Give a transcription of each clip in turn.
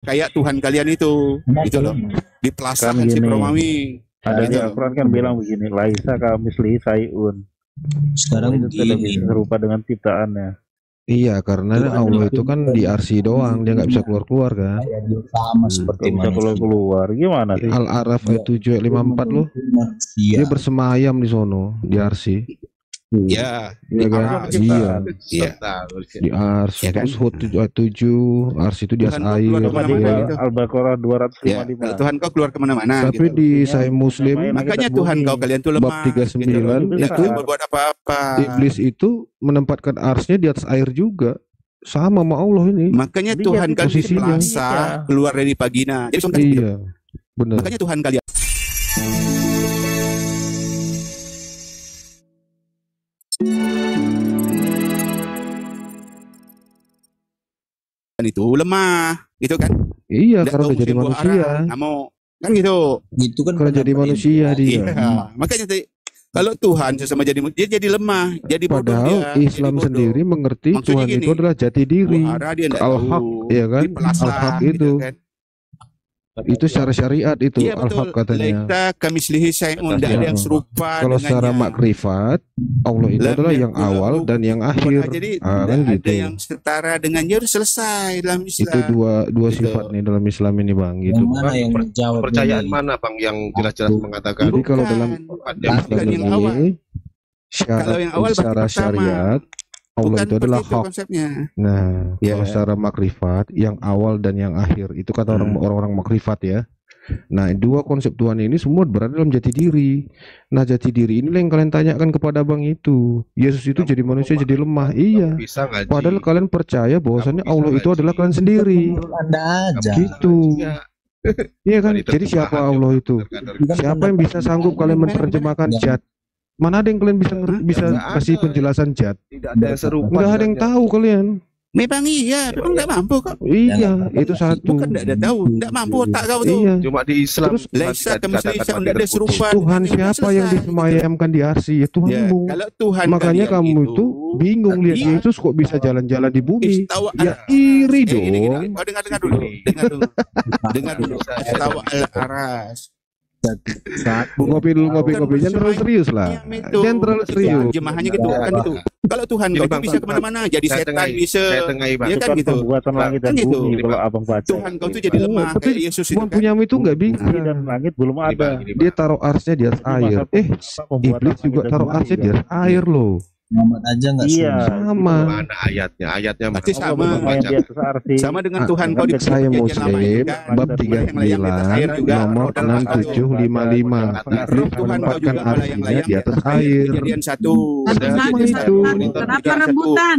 kayak Tuhan kalian itu, gitu loh. Dipelasakan si Romawi. Ada di Al-Quran kan bilang begini, laisa kamislihi sayun. Sekarang itu tidak bisa serupa dengan ciptaannya. Iya, karena Allah itu kan di arsy doang, dia nggak bisa keluar-keluar kan. Sama seperti bisa keluar gimana sih? Al-Araf ayat 7:54 loh. Dia bersemayam di sono, di arsy. Ya, iya kan? Iya. Di arsy. Ya, kan? Terus Hud 7:7, arsy itu di atas air. Al-Baqarah 255. Ya, Tuhan kau keluar kemana-mana. Tapi gitu. di Sahih Muslim, makanya Tuhan kau kalian tuh lemah. bab 39 gitu. itu berbuat apa-apa. Iblis itu menempatkan arsnya di atas air juga. Sama sama Allah ini. Makanya Jadi Tuhan kalian posisinya. pelasa keluar dari vagina. Jadi, Iya, benar. makanya Tuhan kalian itu lemah, gitu kan? Iya, Nggak karena tahu udah jadi musim manusia. buah arah, nggak mau, kan gitu. Itu kan Karena jadi manusia dia. Iya, makanya kalau Tuhan sesama dia jadi lemah, jadi bodoh Padahal dia. Islam jadi bodoh. sendiri mengerti Maksudnya Tuhan gini, itu adalah jati diri. buah arah dia nggak Al-Haq, tahu. ya kan? Dipelasah, Al-Haq gitu itu. kan? Itu secara syariat itu Iya Al-Haq betul. katanya. Laita kamislihi syai'un, tidak ada yang serupa Kalau secara dengannya. makrifat, Allah itu Lam adalah yang yakul lahu awal dan yang akhir. Jadi Kan tidak gitu. ada yang setara dengannya, udah selesai dalam Islam. Itu dua Gitu. sifat nih dalam Islam ini bang. Gitu. yang mana yang menjawab Percayaan ini? mana bang yang jelas-jelas mengatakan Jadi kalau dalam Bukan Islam yang awal. ini syarat Kalau yang awal secara pasti pertama. syariat Allah Bukan itu adalah seperti itu hak. konsepnya. Nah, Ya. kalau secara makrifat yang awal dan yang akhir itu kata orang-orang makrifat ya. Nah, dua konsep Tuhan ini semua berada dalam jati diri. Nah, jati diri ini yang kalian tanyakan kepada bang itu. Yesus itu jadi manusia jadi lemah. Iya. bisa ngaji. Padahal kalian percaya bahwasannya Kamu bisa Allah itu ngaji. adalah kalian sendiri. Menurut Anda aja. Gitu. Ya, Iya kan? dari Jadi siapa terjemahan Allah yang itu? benar-benar Siapa yang bisa sanggup kalian menerjemahkan zat? Mana ada yang kalian bisa Nggak kasih ada. penjelasan zat? tidak ada yang serupa. Nggak ada yang dengannya. tahu kalian. Memang iya, memang tidak mampu kok. Iya, itu satu. Bukan tidak ada tahu, tidak mampu otak kau tuh. Iya. Cuma di Islam Terus, Laisa kamislihi syai'un, tidak ada direbut. serupa. Tuhan dengannya, udah siapa yang selesai. disemayamkan di arsy? Ya Ya, Tuhanmu. kalau Tuhan Makanya kalian kamu itu bingung lihat Iya. Yesus kok bisa jalan-jalan di bumi. istawa Ya iri gini, dong. Oh, dengar dulu. Dengar dulu. Istawa al-aras. Ngopi-ngopinya terlalu serius lah. Jangan terlalu serius. Jemahannya gitu kan itu. Kalau Tuhan Gini, kau tuh Bang, bisa Bang, kemana-mana, jadi saya setan tengahi, bisa. saya tengahi, Bang. Ya Itu kan kan gitu. pembuatan langit dan Kan gitu. bumi kalau abang baca. Tuhan kau tuh jadi lemah Tapi kayak Yesus itu Tuhan kan. punyamu itu nggak bisa. Bumi dan langit belum Gini, ada. Bang, gini, Bang. Dia taruh arsnya di atas air. Pembuatan Iblis juga langit dan taruh bumi arsnya di kan. atas air loh. Muhammad aja nggak Iya. Sama. Mana ayatnya? Ayatnya mana? Pasti Allah sama. bermain Baca. di atas arsy. Sama dengan Ah, Tuhan kau di Saya perjanjian Muslim lama itu kan. bab Yang layang di atas air 39 juga, nomor roda atas air. 6755. Roh Iblis Tuhan kau menempatkan juga malah yang arsinya layang di atas air. Kejadian 1. Cuma Satu-satu, itu. kenapa rebutan?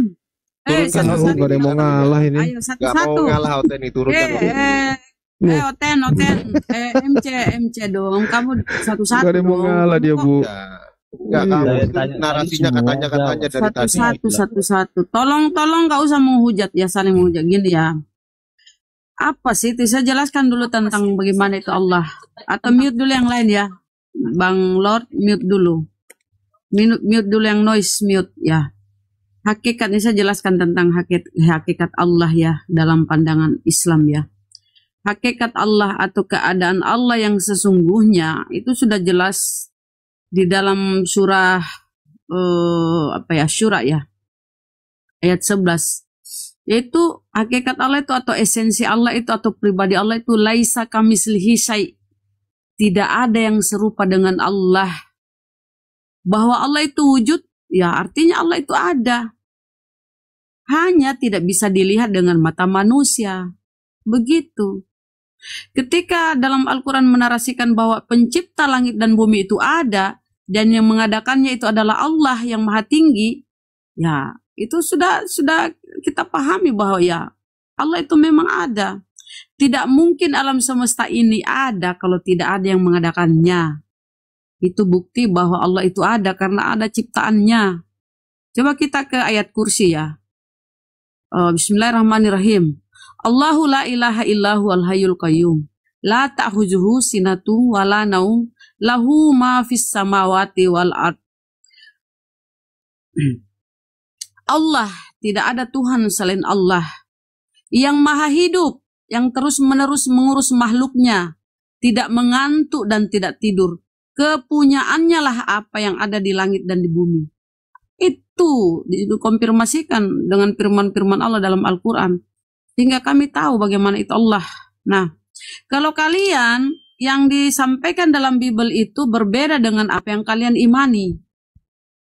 Tahu Satu-satu. nggak ada yang mau ngalah ini. Ayo Gak mau satu-satu. ngalah Oten itu turunkan. Oten, MC dong. Kamu satu-satu Nggak ada yang mau dong. ngalah dia bu. Enggak, Iya. kamu Saya itu tanya narasinya tadi katanya semua dari tadi. Satu-satu. Tolong nggak usah menghujat ya, saling menghujat gini ya. Apa sih? Saya jelaskan dulu tentang bagaimana itu Allah. Atau mute dulu yang lain ya, Bang Lord, mute dulu. Mute dulu yang noise mute ya. Hakikatnya saya jelaskan tentang hakikat Allah ya dalam pandangan Islam ya. Hakikat Allah atau keadaan Allah yang sesungguhnya itu sudah jelas di dalam surah Syura ya ayat 11, yaitu hakikat Allah itu atau esensi Allah itu atau pribadi Allah itu laisa kamislihi syai', tidak ada yang serupa dengan Allah. Bahwa Allah itu wujud ya artinya Allah itu ada, hanya tidak bisa dilihat dengan mata manusia. Begitu. Ketika dalam Al-Quran menarasikan bahwa pencipta langit dan bumi itu ada, dan yang mengadakannya itu adalah Allah yang maha tinggi, ya itu sudah kita pahami bahwa ya Allah itu memang ada. Tidak mungkin alam semesta ini ada kalau tidak ada yang mengadakannya. Itu bukti bahwa Allah itu ada karena ada ciptaannya. Coba kita ke ayat kursi ya. Bismillahirrahmanirrahim. Allahu la ilaha illahu al-hayyul qayyum. La ta'khuzuhu sinatu wa la naum. Lahu ma fis samawati wal ard. Allah, tidak ada Tuhan selain Allah yang maha hidup, yang terus-menerus mengurus makhluknya, tidak mengantuk dan tidak tidur. Kepunyaannya lah apa yang ada di langit dan di bumi. Itu dikonfirmasikan dengan firman-firman Allah dalam Al-Quran. Sehingga kami tahu bagaimana itu Allah. Nah, kalau kalian yang disampaikan dalam Bible itu berbeda dengan apa yang kalian imani.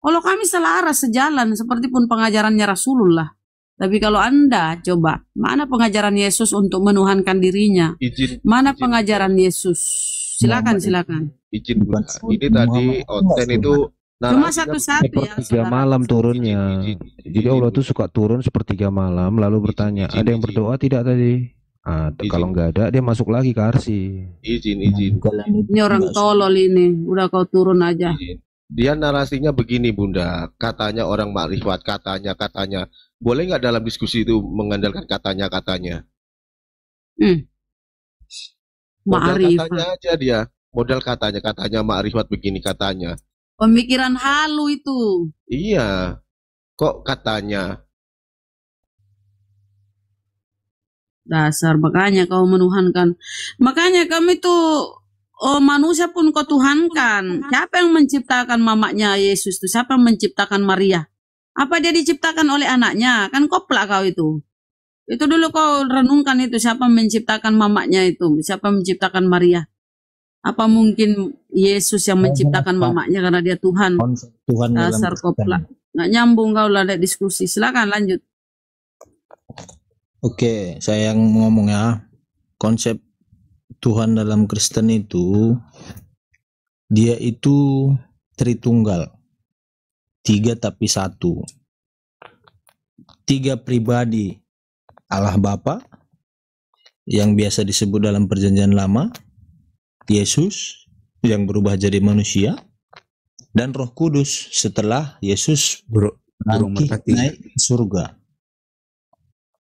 Kalau kami selaras sejalan seperti pun pengajarannya Rasulullah. Tapi kalau Anda coba, mana pengajaran Yesus untuk menuhankan dirinya? Mana pengajaran Yesus? Silakan. Izin Bunda. Ini tadi konten itu Cuma satu-satu ya. Sepertiga malam turunnya. Jadi Allah tuh suka turun sepertiga malam lalu bertanya, ada yang berdoa tidak tadi? Kalau nggak ada, dia masuk lagi ke arsi. Izin. Ini orang tolol ini, udah kau turun aja. Dia narasinya begini Bunda, katanya orang makrifat, katanya. Boleh nggak dalam diskusi itu mengandalkan katanya? Modal katanya aja dia. Modal katanya makrifat begini katanya. Pemikiran halu itu. Iya. Kok katanya? Dasar, makanya kau menuhankan. Makanya kami tuh manusia pun kau tuhankan. Siapa yang menciptakan mamanya Yesus itu? Siapa yang menciptakan Maria? Apa dia diciptakan oleh anaknya? Kan koplak kau itu. Itu dulu kau renungkan itu. Siapa menciptakan mamanya itu? Siapa menciptakan Maria? Apa mungkin Yesus yang menciptakan mamanya karena dia Tuhan? Tuhan Dasar koplak. Nggak nyambung kau lah ada diskusi. Silakan lanjut. Oke, saya yang ngomong ya. Konsep Tuhan dalam Kristen itu, dia itu Tritunggal. 3 tapi 1. 3 pribadi. Allah Bapa, yang biasa disebut dalam Perjanjian Lama, Yesus yang berubah jadi manusia, dan Roh Kudus setelah Yesus naik surga.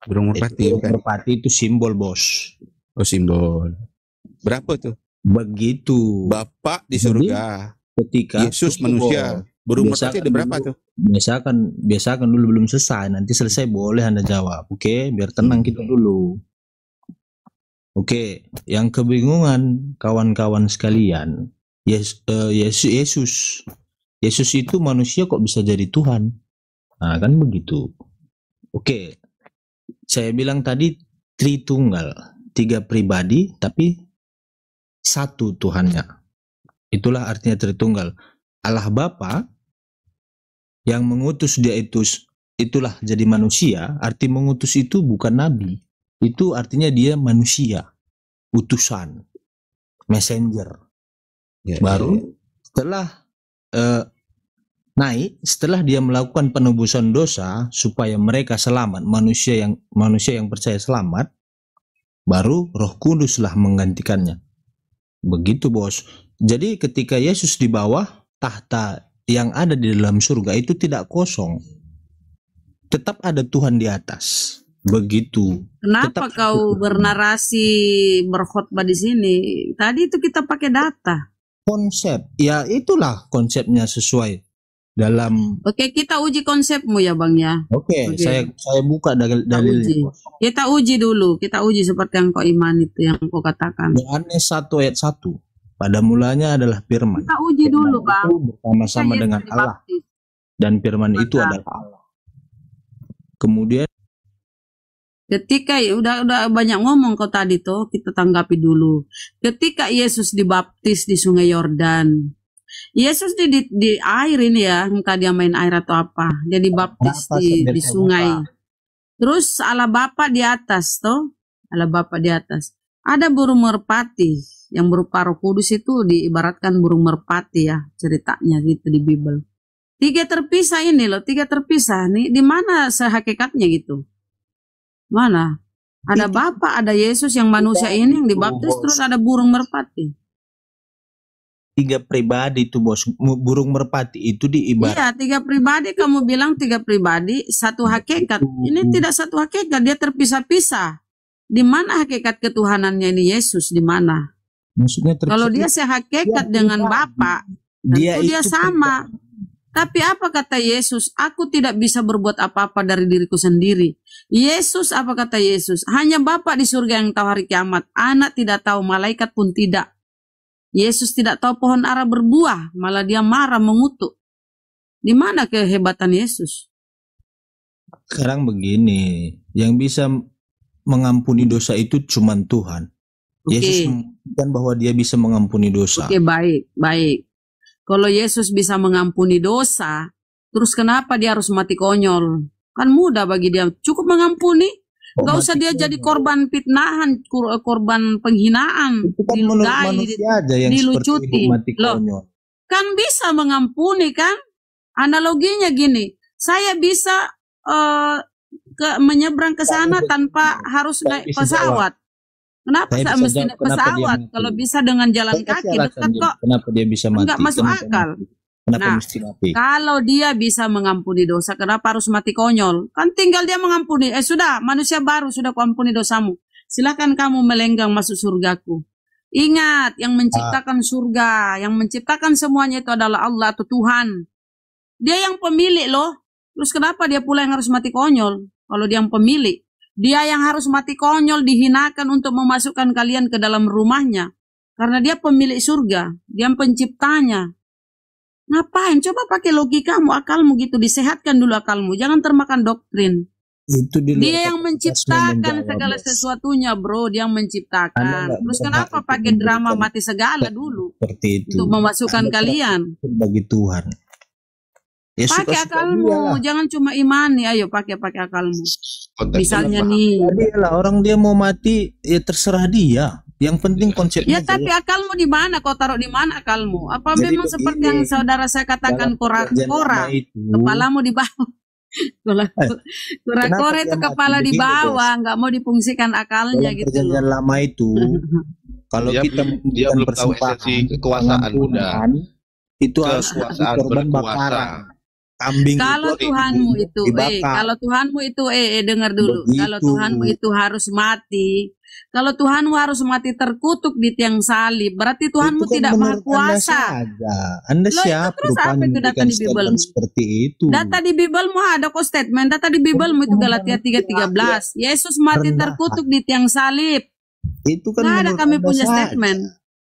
Burung merpati. Burung merpati itu simbol, bos. Oh, simbol. Berapa tuh? Begitu. Bapak di surga. Ketika Yesus manusia. Burung merpati ada berapa tuh? Biasakan dulu, belum selesai. Nanti selesai boleh Anda jawab. Oke, biar tenang kita dulu. Oke, yang kebingungan kawan-kawan sekalian, Yesus itu manusia kok bisa jadi Tuhan? Nah, kan begitu. Oke, saya bilang tadi Tritunggal, 3 pribadi tapi 1 Tuhannya. Itulah artinya Tritunggal. Allah Bapa yang mengutus dia itulah jadi manusia. Arti mengutus itu bukan nabi. Itu artinya dia manusia, utusan, messenger. Baru setelah setelah dia melakukan penebusan dosa supaya mereka selamat, manusia yang percaya selamat, baru Roh Kuduslah menggantikannya. Begitu, bos. Jadi ketika Yesus di bawah, tahta yang ada di dalam surga itu tidak kosong. Tetap ada Tuhan di atas. Begitu. Kenapa kau bernarasi berkhotbah di sini? Tadi itu kita pakai data. Konsep, ya itulah konsepnya sesuai dalam. Oke, kita uji konsepmu ya Bang ya. Oke. Saya buka dalilnya. Kita uji dulu, kita uji seperti yang kau iman itu yang kau katakan. Yohanes 1 ayat 1. Pada mulanya adalah firman. Kita uji dulu Bang. Bersama-sama dengan Allah. Dan firman itu adalah Allah. Kemudian ketika udah banyak ngomong kau tadi tuh, kita tanggapi dulu. Ketika Yesus dibaptis di Sungai Yordan, Yesus di air ini ya, entah dia main air atau apa, dia dibaptis di sungai. Terus Allah Bapa di atas tuh, Allah Bapa di atas. Ada burung merpati yang berupa Roh Kudus itu diibaratkan burung merpati ya, ceritanya gitu di Bible. 3 terpisah ini loh, 3 terpisah nih, di mana sehakikatnya gitu? Mana? Ada Bapa, ada Yesus yang manusia ini yang dibaptis, terus ada burung merpati. 3 pribadi itu, bos. Burung merpati itu diibarat. Iya, 3 pribadi. Kamu bilang 3 pribadi, 1 hakikat. Ini tidak 1 hakikat, dia terpisah-pisah. Di mana hakikat ketuhanannya ini Yesus? Di mana? Maksudnya kalau dia sehakikat dengan Bapa, tentu dia sama. Tapi apa kata Yesus? Aku tidak bisa berbuat apa-apa dari diriku sendiri. Yesus, apa kata Yesus? Hanya Bapa di surga yang tahu hari kiamat. Anak tidak tahu, malaikat pun tidak. Yesus tidak tahu pohon ara berbuah, malah dia marah mengutuk. Di mana kehebatan Yesus? Sekarang begini, yang bisa mengampuni dosa itu cuma Tuhan. Yesus membuktikan bahwa dia bisa mengampuni dosa. Oke, baik. Kalau Yesus bisa mengampuni dosa, terus kenapa dia harus mati konyol? Kan mudah bagi dia, cukup mengampuni. Gak usah dia jadi korban fitnahan, korban penghinaan, Itu kan menurut manusia aja yang dilucuti. seperti mati Loh, konyol. kan bisa mengampuni kan? Analoginya gini, saya bisa menyeberang ke sana tanpa harus saya naik bisa pesawat. Kenapa Saya saya bisa mesti jawab naik kenapa dia pesawat mati. kalau bisa dengan jalan Saya kasih kaki alasan dekat dia, kok? kenapa dia bisa mati. Enggak masuk Kenapa akal. mati? Kenapa Nah, mesti mati? Kalau dia bisa mengampuni dosa, kenapa harus mati konyol? Kan tinggal dia mengampuni. Sudah, manusia baru, sudah kuampuni dosamu. Silakan kamu melenggang masuk surgaku. Ingat, yang menciptakan surga, yang menciptakan semuanya itu adalah Allah atau Tuhan. Dia yang pemilik loh. Terus kenapa dia pula yang harus mati konyol? Kalau dia yang pemilik, dia yang harus mati konyol, dihinakan untuk memasukkan kalian ke dalam rumahnya. Karena dia pemilik surga, dia penciptanya. Ngapain? Coba pakai logikamu, akalmu gitu, disehatkan dulu akalmu. Jangan termakan doktrin. Itu di luar Dia yang kapasitasmu menciptakan menjawab, segala Bos. sesuatunya, bro. Dia yang Anda menciptakan. nggak Terus berhak kenapa itu pakai drama memberikan mati segala dulu seperti itu. untuk memasukkan Anda kalian? terakhir bagi Tuhan. Ya Pakai suka-suka akalmu, dia lah. jangan cuma imani. Ayo pakai akalmu. Konteksnya Misalnya paham. nih, Ya dia lah, orang dia mau mati ya terserah dia. Yang penting konsepnya ya tapi jelas. akalmu di mana? Kau taruh di mana akalmu? Apa Jadi memang seperti begini, yang saudara saya katakan, dalam perjanjian kora-kora, lama itu, kepalamu di bawah. Kora-kora kenapa itu dia kepala mati di begini, bawah, nggak mau difungsikan akalnya dalam gitu perjanjian loh. lama itu, kalau Dia kita belum- dia memberikan belum tahu persembahan, esensi kekuasaan, Bunda. pengampunan, itu harus Kekuasaan korban berkuasa. bakaran. Kambing Kalau itu Tuhanmu itu, dibakar. kalau Tuhanmu itu, dengar dulu. Begitu. Kalau Tuhanmu itu harus mati, kalau Tuhanmu harus mati terkutuk di tiang salib, berarti Tuhanmu Itu kan tidak maha menurut Anda kuasa. saja. Anda Loh, itu siapa terus apa rupanya itu data memberikan di statement Bible? seperti itu? Data di Biblemu ada kok statement. Data di Biblemu itu Galatia 3:13. Yesus mati Rendah. terkutuk di tiang salib. Itu kan Nggak ada menurut kami Anda punya saja. statement.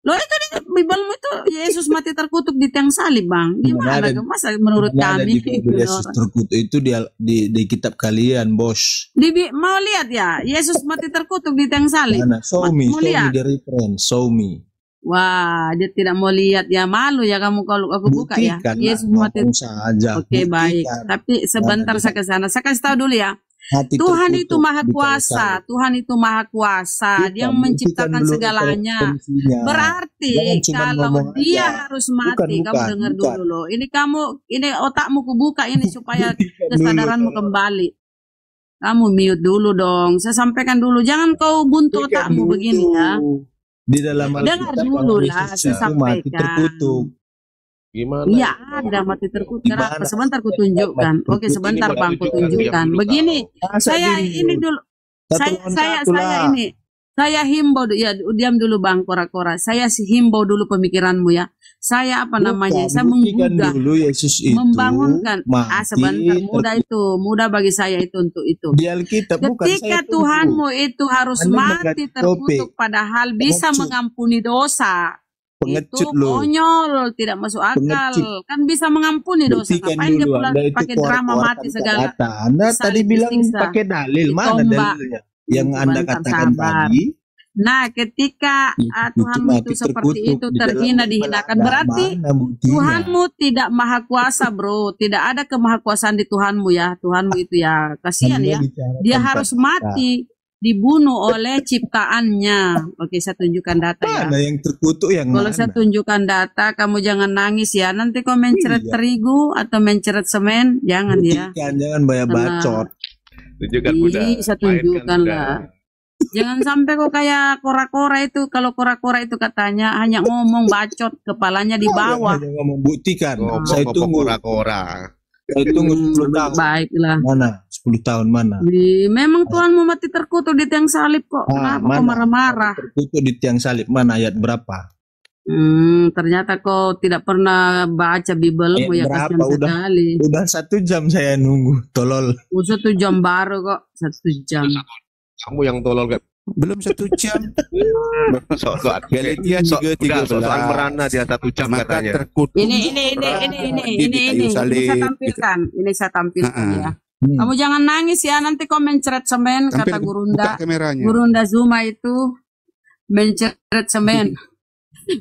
Loh itu di Biblemu itu Yesus mati terkutuk di tiang salib, Bang. Gimana? Mana ada- Masa menurut Mana ada kami? di Bible Yesus terkutuk itu di kitab kalian, bos. Mau lihat ya, Yesus mati terkutuk di tiang salib. Mana? Show me Mau lihat? the reference, show me. Wah, dia tidak mau lihat ya, malu ya kamu kalau aku buka ya. Buktikan, Yesus lah, mati. ngomong saja. Oke, baik. Buktikan. Tapi sebentar Mana saya ke sana. Saya kasih tahu dulu ya. Hati Tuhan terkutuk itu maha di kuasa. kaisar. Tuhan itu maha kuasa. Kita Dia yang buktikan menciptakan dulu segalanya. referensinya. Berarti Jangan cuma kalau ngomong dia aja. harus mati, kamu dengar bukan. dulu loh. Ini otakmu kubuka ini supaya Buktikan kesadaranmu dulu. kembali. Kamu mute dulu dong. Saya sampaikan dulu. Jangan kau buntu Buktikan otakmu dulu. begini ya. Di dalam Dengar Alkitab dulu kalau lah, Yesus saya itu mati sampaikan. terkutuk. Gimana? Iya, ada mati terkutuk. Di Kenapa? mana? Sebentar kutunjukkan. Mati Oke, terkutuk sebentar ini Bang, menunjukkan kutunjukkan. dia belum Begini, Masa saya diri ini lu? dulu. Satu Saya lawan saya satu saya lah. ini. Saya himbau ya, diam dulu Bang Kora-Kora. Saya himbau dulu pemikiranmu ya. Saya apa namanya? Saya Buktikan menggugah, dulu Yesus itu membangunkan. mati Sebentar, mudah terkutuk. itu, mudah bagi saya itu untuk itu. Di Alkitab bukan Ketika saya tuduh. Tuhanmu itu harus Anda mati mengganti terkutuk topik. padahal bisa Pengecut. mengampuni dosa. Pengecut Itu lo. konyol, tidak masuk akal. Pengecut. Kan bisa mengampuni dosa. Buktikan Ngapain dia dulu pula Anda itu pakai drama mati segala? kata-kata. Anda Disalib, tadi bilang disiksa, pakai dalil. Mana ditombak. dalilnya? Yang Anda Sebentar, katakan sabar. tadi. Nah, ketika Itu Tuhanmu mati itu seperti terkutuk itu di dalam terhina, Bible dihinakan, ada. berarti Mana buktinya? Tuhanmu tidak maha kuasa, bro. Tidak ada kemahakuasaan di Tuhanmu ya. Tuhanmu itu ya, kasihan Anda ya. bicara Dia tanpa harus data. mati, dibunuh oleh ciptaannya. Oke, saya tunjukkan data ya. Mana yang terkutuk yang Kalau mana? saya tunjukkan data, kamu jangan nangis ya. Nanti kau menceret Iya. terigu atau menceret semen, jangan ya. Buktikan, jangan banyak Karena- bacot. Tunjukkan Bunda. Ih, saya Mainkan, tunjukkan Bunda. lah. Jangan sampai kok kayak kora-kora itu. Kalau kora-kora itu katanya hanya ngomong bacot, kepalanya di bawah. Hanya ngomong buktikan. Ngomong Saya tunggu. kora-kora. Saya tunggu 10 tahun. Baiklah. Mana? 10 tahun mana? Memang Tuhan mau mati terkutuk di tiang salib kok. Kenapa kok mana? marah-marah? Terkutuk di tiang salib. Mana ayat berapa? Ternyata kau tidak pernah baca Bibelmu ya, Berapa kasihan udah? sekali. Udah 1 jam saya nunggu, tolol. 1 jam baru kok, 1 jam. Kamu yang tolol gak? Belum 1 jam. Soal Galatia 3:13. soal merana dia 1 jam Maka katanya. terkutuk. Ini saya tampilkan. Ini saya tampilkan ya. Kamu jangan nangis ya, nanti kau mencret semen, kata Gurunda. Buka kameranya. Gurunda Zuma itu mencret semen.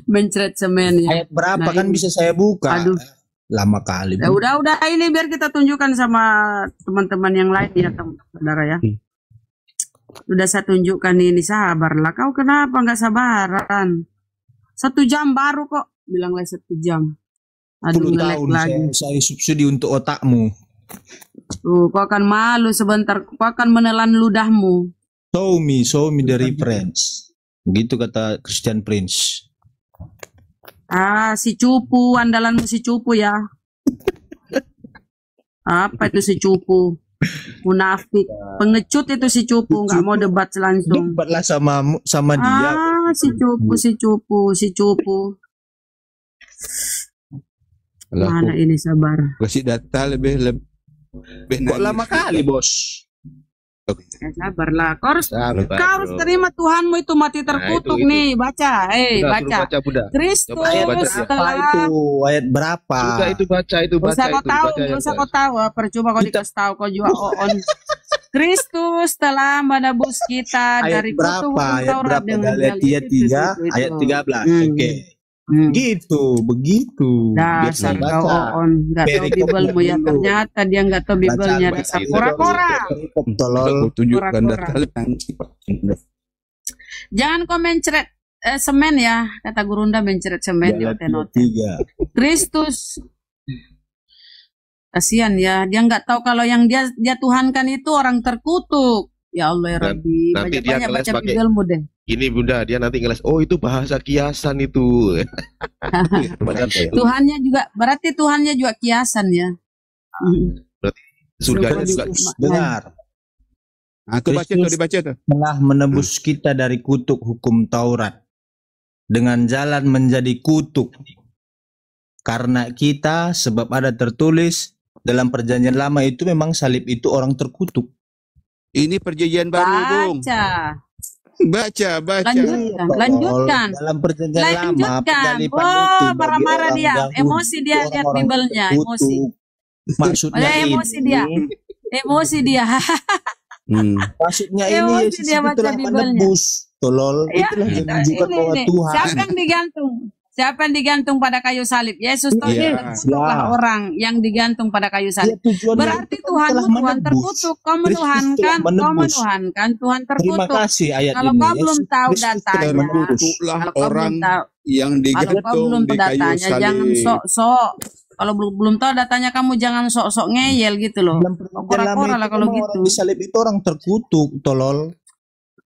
Mencret semen ya. Ayat berapa Nah, kan ini. bisa saya buka? Aduh. Lama kali. Ya udah ini biar kita tunjukkan sama teman-teman yang lain ya, saudara ya. Sudah saya tunjukkan ini, sabarlah. Kau kenapa nggak sabaran? 1 jam baru kok, bilang lagi 1 jam. Aduh, 10 ngelek tahun lagi. saya subsidi untuk otakmu. Tuh, kau akan malu sebentar, kau akan menelan ludahmu. Show me the reference. Begitu kata Christian Prince. Si cupu, andalanmu si cupu ya. Apa itu si cupu? Munafik, pengecut itu si cupu, nggak mau debat langsung. Debatlah sama dia. Si cupu. Mana ini sabar? Kasih data lebih Kok lama kali, Bos? Ya, sabarlah. Kau harus Bro. terima Tuhanmu itu mati terkutuk itu. nih. Baca, Sudah, baca. suruh baca, Bunda. Kristus Coba baca dia. Apa itu? Ayat berapa? Sudah itu baca Gak usah kau tahu, baca yang gak usah jelas. kau tahu. Percuma kau dikasih tahu, kau juga on. Kristus telah menebus kita Ayat dari kutuk berapa? hukum Ayat Taurat berapa? dengan Galatia 3 ayat 13. Oke. Begitu. Dasar Biar kau baca. on, nggak tahu Perikopnya Bibelmu ya. dulu. Ternyata dia nggak tahu Bibelnya. Baca, Dasar baca. kora-kora. Tolol. Aku tunjukkan Kura-kura. data nanti. Jangan kau mencret semen ya, kata Gurunda, mencret semen di Galatia oten-oten. 3. Kristus, kasihan ya, dia nggak tahu kalau yang dia tuhankan itu orang terkutuk. Ya Allah ya Dan Rabbi, nanti dia banyak-banyak ngeles baca pakai- Bibelmu deh. Ini Bunda, dia nanti ngeles. Oh, itu bahasa kiasan itu. Tuhannya juga, berarti Tuhannya juga kiasan ya. Surganya juga. Dengar. Aku baca tuh, dibaca tuh. Telah menebus kita dari kutuk hukum Taurat dengan jalan menjadi kutuk karena kita, sebab ada tertulis dalam perjanjian lama itu memang salib itu orang terkutuk. Ini perjanjian baru, Bung. Baca, Baca. lanjutkan. Dalam perjanjian lama Lanjutkan. penggalipan Oh, itu bagi marah-marah orang dia. Yahudi, Emosi dia lihat orang-orang Bibelnya, terkutuk. emosi. Maksudnya Oh, emosi ini, dia. Emosi dia. maksudnya ini Emosi Yesus dia itu baca telah Bibelnya. menebus, tolol. Ya, Itulah yang ini, menunjukkan bahwa ini. Tuhan Siapa yang digantung? Siapa yang digantung pada kayu salib? Yesus toh Iya. terkutuklah orang yang digantung pada kayu dia salib. tujuannya Berarti itu Tuhan telah Tuhan menebus. terkutuk. Kau Kristus menuhankan, telah kau menebus. menuhankan Tuhan Terima terkutuk. kasih ayat Kalau ini. kau belum Yesus tahu Kristus telah datanya, menebus. Terkutuklah kalau kau belum orang tahu, yang kalau kau digantung belum di tahu kayu datanya, jangan salib. sok-sok. Kalau belum tahu datanya, kamu jangan sok-sok ngeyel gitu loh. Dalam perjanjian lama Kora-kora lah itu kalau memang gitu. orang di salib itu orang terkutuk, tolol.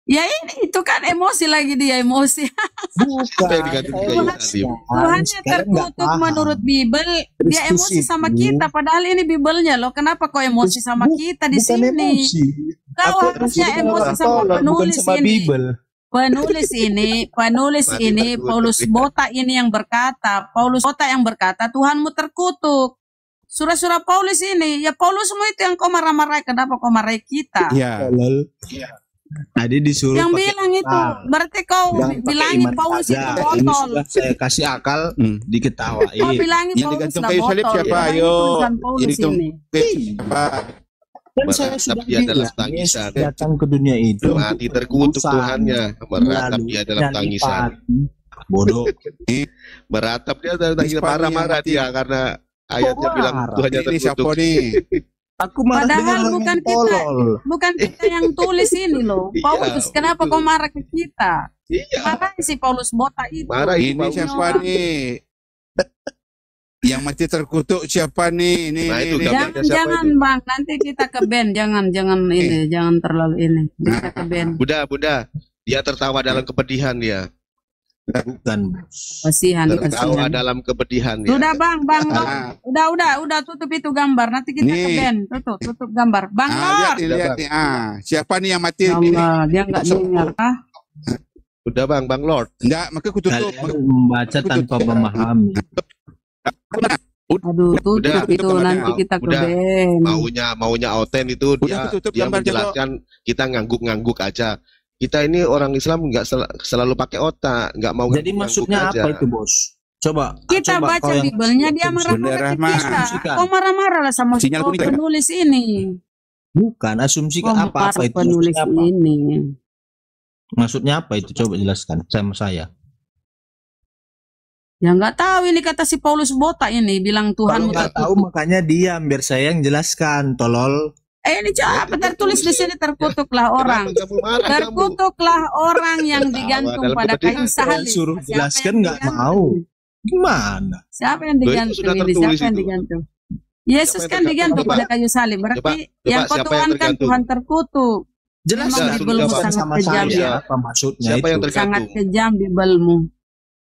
Ya ini itu kan emosi lagi dia emosi. Bukan. Apa yang digantung di kayu salib? Tuhannya Sekarang nggak terkutuk paham. menurut Bibel. Dia Kristus emosi sama itu- kita. Padahal ini Bibelnya loh. Kenapa kau emosi sama kita di Bukan sini? emosi. Kau Aku harusnya emosi sama tolol, bukan penulis sama ini. Bibel. Penulis ini Mati terkutuk. Paulus Bota ini yang berkata, Tuhanmu terkutuk. Surah-surah Paulus ini, ya Paulusmu itu yang kau marah-marah. Kenapa kau marahi kita? Ya. Tolol. Tadi disuruh Yang pakai bilang itu, akal. berarti kau Jangan pakai bilangin iman Paulus saja. itu Ini botol. sudah saya kasih akal, Hmm. diketawain. Kau bilangin Yang Paulus digantung lah kayu salib botol. siapa? Bilangin Ayo. tulisan Paulus Digantung. ini. Apa? Dan saya Meratap sudah dia dalam bilang, tangisan. Yesus datang ke dunia itu Mati terkutuk Tuhan. Tuhannya. Meratap Lalu dia dalam dan tangisan. lipat. Bodoh. Meratap dia dalam tangisan. Ispan Marah-marah yang mati. dia karena ayatnya bilang Tuhannya Ini siapa terkutuk. nih? Aku marah Padahal dengan orang bukan yang kita. tolol. Bukan kita yang tulis ini loh. Iya, Paulus, kenapa betul. kau marah ke kita? Iya. Marah si Paulus Bota itu. Marah itu Ini Paulus. siapa nih? Yang mati terkutuk siapa nih? Ini, Nah, itu ini. gambar. Jangan, Siapa jangan itu? bang, nanti kita ke band, jangan ini, jangan terlalu ini, kita ke band. Bunda, dia tertawa dalam kepedihan dia. Bukan. Kasihan, Tertawa kasihan. dalam kepedihan dia. Sudah bang, Ah. udah tutup itu gambar, nanti kita ke Nih. band, tutup gambar, bang Ah, Lor. lihat nih. Siapa nih yang mati? Ya Ini. Allah, dia nggak dengar, ah? Udah Bang Lord. Enggak, maka aku tutup. Kalian membaca tanpa memahami. Aduh, tutup Udah, itu tutup, nanti kita ke udah. band. Maunya Oten itu Udah aku tutup dia gambarnya, menjelaskan, kita ngangguk-ngangguk aja. Kita ini orang Islam nggak selalu pakai otak, nggak mau Jadi ngangguk-ngangguk maksudnya aja. apa itu, Bos? Coba Kita coba baca kau yang- Bibelnya, dia Bener, marah-marah ke Mas. kita. Kok marah-marah lah sama Sinyal kuning kan? penulis ini? Bukan asumsi Kok apa marah itu? penulis Maksudnya apa? ini? Maksudnya apa itu? Coba jelaskan sama saya. Ya nggak tahu ini kata si Paulus Botak ini bilang Tuhan Kalau nggak tahu makanya diam biar saya yang jelaskan, tolol. ini apa tertulis di sini terkutuklah orang. Kenapa kamu marah, kamu? Terkutuklah orang yang digantung dalam pada kepentingan. kayu salib. Suruh Siapa jelaskan yang nggak digantung? mau. Gimana? Siapa yang Loh, itu digantung sudah ini? tertulis Siapa yang itu. digantung? Yesus Siapa yang kan tergantung? digantung Coba. pada kayu salib. Berarti Coba, yang kau siapa yang tuhankan tergantung? Tuhan terkutuk. Jelaskan Memang Bibelmu jelaskan sangat sama kejam saya ya. apa maksudnya Siapa yang itu. Sangat tergantung? kejam Bibelmu.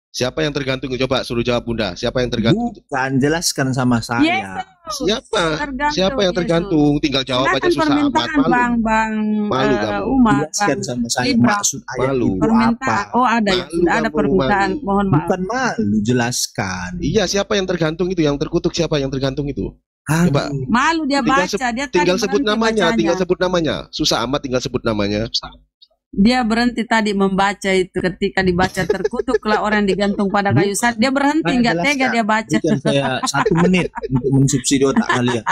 Siapa yang tergantung? Coba suruh jawab Bunda. Siapa yang tergantung? Bukan, jelaskan sama saya. Yesus. Siapa? Tergantung, Siapa yang Yesus. tergantung? Tinggal jawab aja Silakan susah amat. permintaan Malu. Bang Malu kamu. Umar, Jelaskan Bang sama saya Ibra. maksud ayat Malu. itu Permintaan. apa. Oh ada, Malu sudah ada kamu, permintaan. malu. Mohon maaf. Bukan malu, jelaskan. Iya, siapa yang tergantung itu? Yang terkutuk siapa yang tergantung itu? Aduh, Coba. Malu dia Tinggal baca, dia tadi Tinggal sebut berhenti namanya, bacanya. tinggal sebut namanya. Susah amat tinggal sebut namanya. Dia berhenti tadi membaca itu ketika dibaca terkutuklah orang digantung pada kayu salib. Dia berhenti Saya nggak tega jelaskan. dia baca. berikan saya 1 menit untuk mensubsidi otak kalian.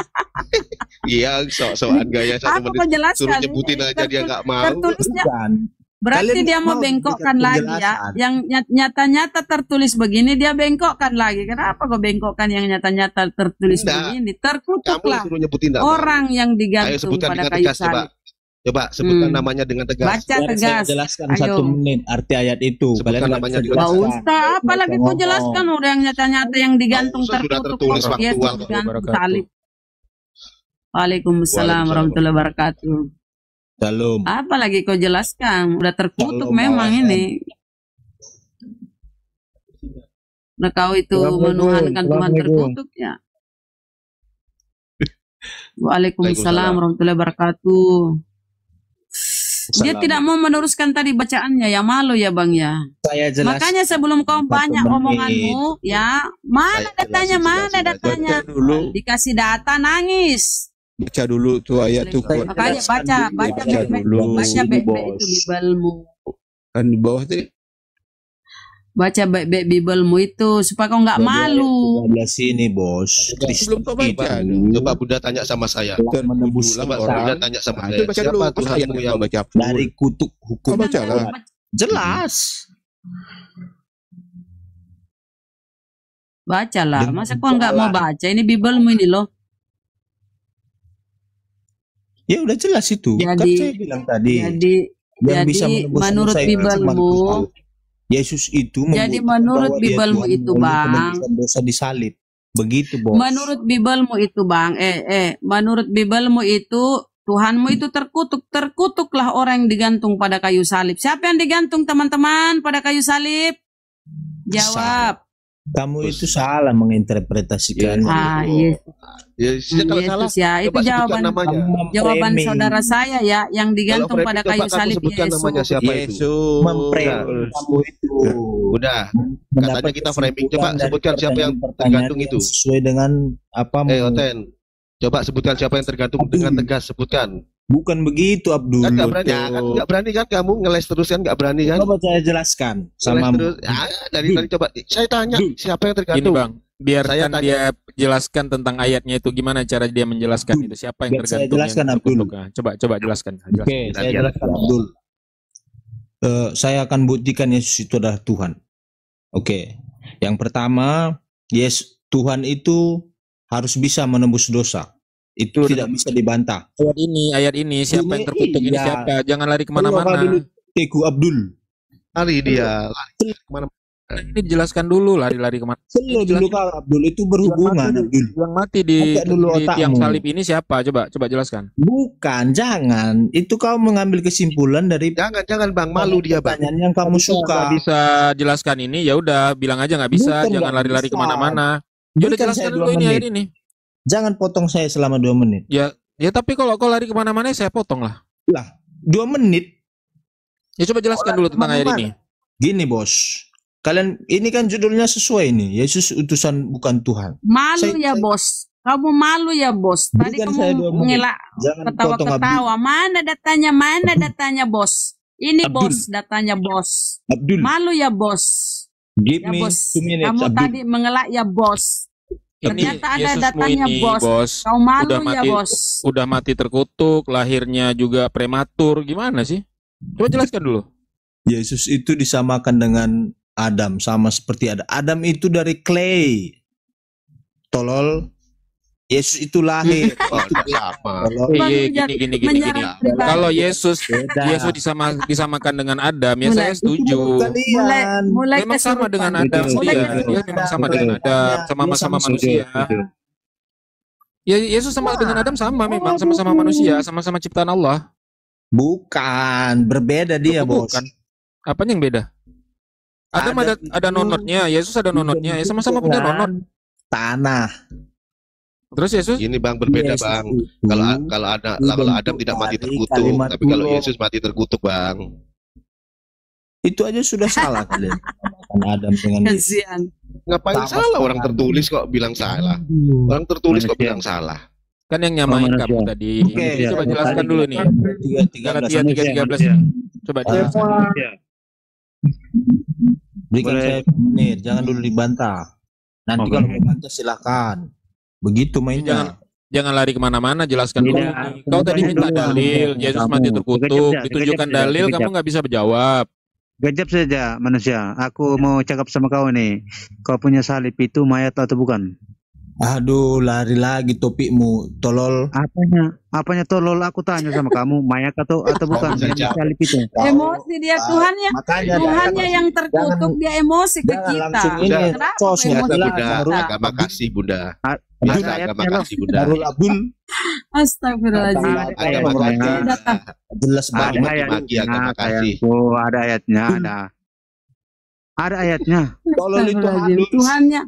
Iya, sok-sokan gaya satu Apa kau menit. jelaskan? Suruh nyebutin aja dia nggak mau. Tertulisnya Bukan. berarti Kalian dia mau mau bengkokkan berikan lagi ya. penjelasan. Yang nyata-nyata tertulis begini dia bengkokkan lagi. Kenapa kau bengkokkan yang nyata-nyata tertulis Enggak. begini? Kamu Terkutuklah suruh nyebutin nggak mau. orang yang Ayo digantung sebutkan pada dengan kayu tegas coba. salib. Coba sebutkan Hmm. namanya dengan tegas. Baca Biar saya tegas. jelaskan Ayo. 1 menit arti ayat itu. Sebutkan Kalian nggak namanya bisa juga. Pak jelaskan. Ustaz, apalagi Baca kau ngomong. jelaskan udah yang nyata-nyata yang digantung Pak Ustaz sudah tertutup tertulis kok faktual Yesus kok. digantung Wabarakatuh. salib. Waalaikumsalam warahmatullahi wabarakatuh. Shalom. Apalagi kau jelaskan, udah terkutuk Kalau memang malahan. ini. Nah kau itu Assalamualaikum. menuhankan Tuhan Assalamualaikum. terkutuk ya. Waalaikumsalam Waalaikumsalam. warahmatullahi wabarakatuh. Dia Salam. tidak mau meneruskan tadi bacaannya ya, malu ya Bang ya. Saya jelaskan. Makanya sebelum kau 1 banyak menit. omonganmu ya, mana Saya datanya, jelasin, mana jelasin, datanya. Baca dulu, Dikasih data nangis. baca dulu tuh ayat tuh. Saya Makanya jelaskan baca, dulu. baca Baca baik-baik, dulu. baca Sini, baik-baik Bos. itu Bibelmu. Kan di bawah tadi. Baca baik-baik Bibelmu itu supaya kau nggak malu. 13 ini, Bos. Sebelum kau baca. Coba Bunda tanya sama saya. telah menembus Coba Coba Bunda orang tanya sama Nah, saya. itu baca dulu. Siapa Masa ayat Tuhanmu yang kau baca? dari kutuk hukum. Kau baca lah. Jelas. Bacalah. Dengan Masa kau nggak mau jalan. baca? Ini Bibelmu ini loh. Ya udah jelas itu. Kan Jadi- saya bilang tadi. Jadi yang jadi bisa menembus menurut dosa itu cuma Bibelmu, Tuhan. Yesus itu Jadi membuktikan menurut bahwa dia Bibelmu Tuhan itu, melalui Bang. penebusan dosa disalib. Begitu, Bos. menurut Bibelmu itu Bang, menurut Bibelmu itu Tuhanmu itu terkutuklah orang yang digantung pada kayu salib. Siapa yang digantung teman-teman pada kayu salib? Jawab. Kamu itu salah menginterpretasikannya. Ah, yes. Ya, kalau salah, Yesus ya. Itu coba sebutkan jawaban namanya. jawaban memframing- saudara saya ya yang digantung Kalau pada framing, kayu coba kamu salib sebutkan namanya Yesus. siapa itu. Yesus. memframing kamu itu. Udah. Mendapat kita framing. Coba kesimpulan dari sebutkan siapa yang pertanyaan-pertanyaan tergantung itu. yang sesuai dengan apa Oten. Coba sebutkan siapa yang tergantung dengan tegas. Sebutkan. bukan begitu, Abdul. Kan nggak berani, nggak berani kan kamu ngeles terus kan nggak berani kan? Coba saya jelaskan sama Ngeles terus. Dari tadi coba saya tanya siapa yang Gini tergantung. Bang, biarkan Saya dia jelaskan tentang ayatnya itu gimana cara dia menjelaskan itu siapa yang Biar saya tergantung jelaskan, yang Abdul. terkutuk. Nah, coba jelaskan. Oke, saya jelaskan, Abdul. Saya akan buktikan Yesus itu adalah Tuhan. Oke. Yang pertama, Tuhan itu harus bisa menembus dosa. Itu tidak bisa dibantah. Ayat ini siapa yang terkutuk ini Iya. siapa? Jangan lari Keluar kemana-mana. dulu, Teku Abdul. Lari dia. Ini dijelaskan dulu lari-lari kemana? Selo dulu kau Abdul, itu berhubungan Abdul. Yang mati di Angkat dulu tiang otakmu. salib ini siapa? Coba jelaskan. Bukan, jangan. Itu kau mengambil kesimpulan dari Jangan Bang, malu dia Bang. pertanyaan yang kamu Nggak suka. bisa jelaskan ini, ya udah bilang aja nggak bisa. Bukan, Jangan nggak lari-lari bisa. kemana-mana. Ya udah Berikan jelaskan saya dulu 2 ini menit. ayat ini. Jangan potong saya selama 2 menit. Ya tapi kalau kau lari kemana-mana saya potong lah. 2 menit. Ya coba jelaskan Orang dulu tentang ayat kemana-mana. ini. Gini bos, kalian ini kan judulnya sesuai nih. Yesus utusan bukan Tuhan. Malu Saya- ya saya- bos. Kamu malu ya bos. Tadi Berikan saya 2 kamu menit. mengelak Jangan potong Abdul. ketawa-ketawa. Mana datanya? Mana datanya bos? Ini Abdul. bos datanya bos. Abdul, Malu ya bos. give Ya me bos. 2 minutes. Kamu Abdul. tadi mengelak ya bos. Ternyata ada Yesusmu datanya ini, bos. Kau malu udah ya mati, bos. udah mati terkutuk, lahirnya juga prematur, gimana sih? Coba jelaskan dulu. Yesus itu disamakan dengan Adam, sama seperti Adam. Adam itu dari clay. Tolol. Yesus itu lahir. Oh, tidak sama. Tolol. Baru Iya, gini. menyerang pribadi. Kalau Yesus Beda. disamakan dengan Adam, ya Mulai- saya setuju. Kalian. Mulai Memang sama dengan kesurupan. Adam, Mulai iya. kesurupan. Dia memang sama dengan Adam, sama-sama manusia. Ya, Yesus sama dengan Adam sama memang, sama-sama manusia, sama-sama ciptaan Allah. Bukan, berbeda dia, bos. Bukan. Apanya yang beda? Adam ada nonotnya, Yesus ada nonotnya, ya sama-sama punya nonot. Tanah. Terus Yesus Ini Bang berbeda Yesus Bang. itu Kalau Adam tidak mati dari terkutuk, kalimat tapi kalau Allah. Yesus mati terkutuk Bang. Itu aja sudah salah kalian. Samakan Adam dengan Yesus. Kasihan. Ngapain Sama salah? sekali. Orang tertulis kok bilang salah. Orang tertulis kok bilang salah. kan yang nyamain Oh, kamu manusia. tadi. Oke, Coba ya, jelaskan tadi. dulu nih. Galatia 3:13. Coba jelaskan. Berikan Boleh. saya 2 menit, jangan dulu dibantah. Nanti Oke. kalau mau bantah silakan. Begitu mainnya. Jangan lari kemana-mana, jelaskan dulu. Tidak, nih. Kau tadi sebenarnya minta dulu. dalil, Yesus Kamu. mati terkutuk, Sekejap, ditunjukkan sekejap, dalil, sekejap. kamu nggak bisa menjawab. Gajab saja manusia. Aku mau cakap sama kau nih. Kau punya salib itu mayat atau bukan? Aduh, lari lagi topikmu, tolol. Apanya tolol? Aku tanya sama kamu, mayat atau bukan? bisa Yang jawab. salib itu. Emosi dia Tuhannya. Makanya Tuhannya yang terkutuk, dia emosi ke jangan kita. langsung ini Kenapa sos ya, emosi Biasa jelas, Bunda, Darul agama kasih Bunda. Ada Biasa agama ayatnya loh. kasih Bunda. Darul Abdul Astagfirullahaladzim. Agama ayatnya. kasih. Datang. jelas Ada banget. maki-maki agama kasih. sayangku, ada ayatnya, ada ayatnya. Tolol itu Astagfirullahaladzim. halus. Tuhannya.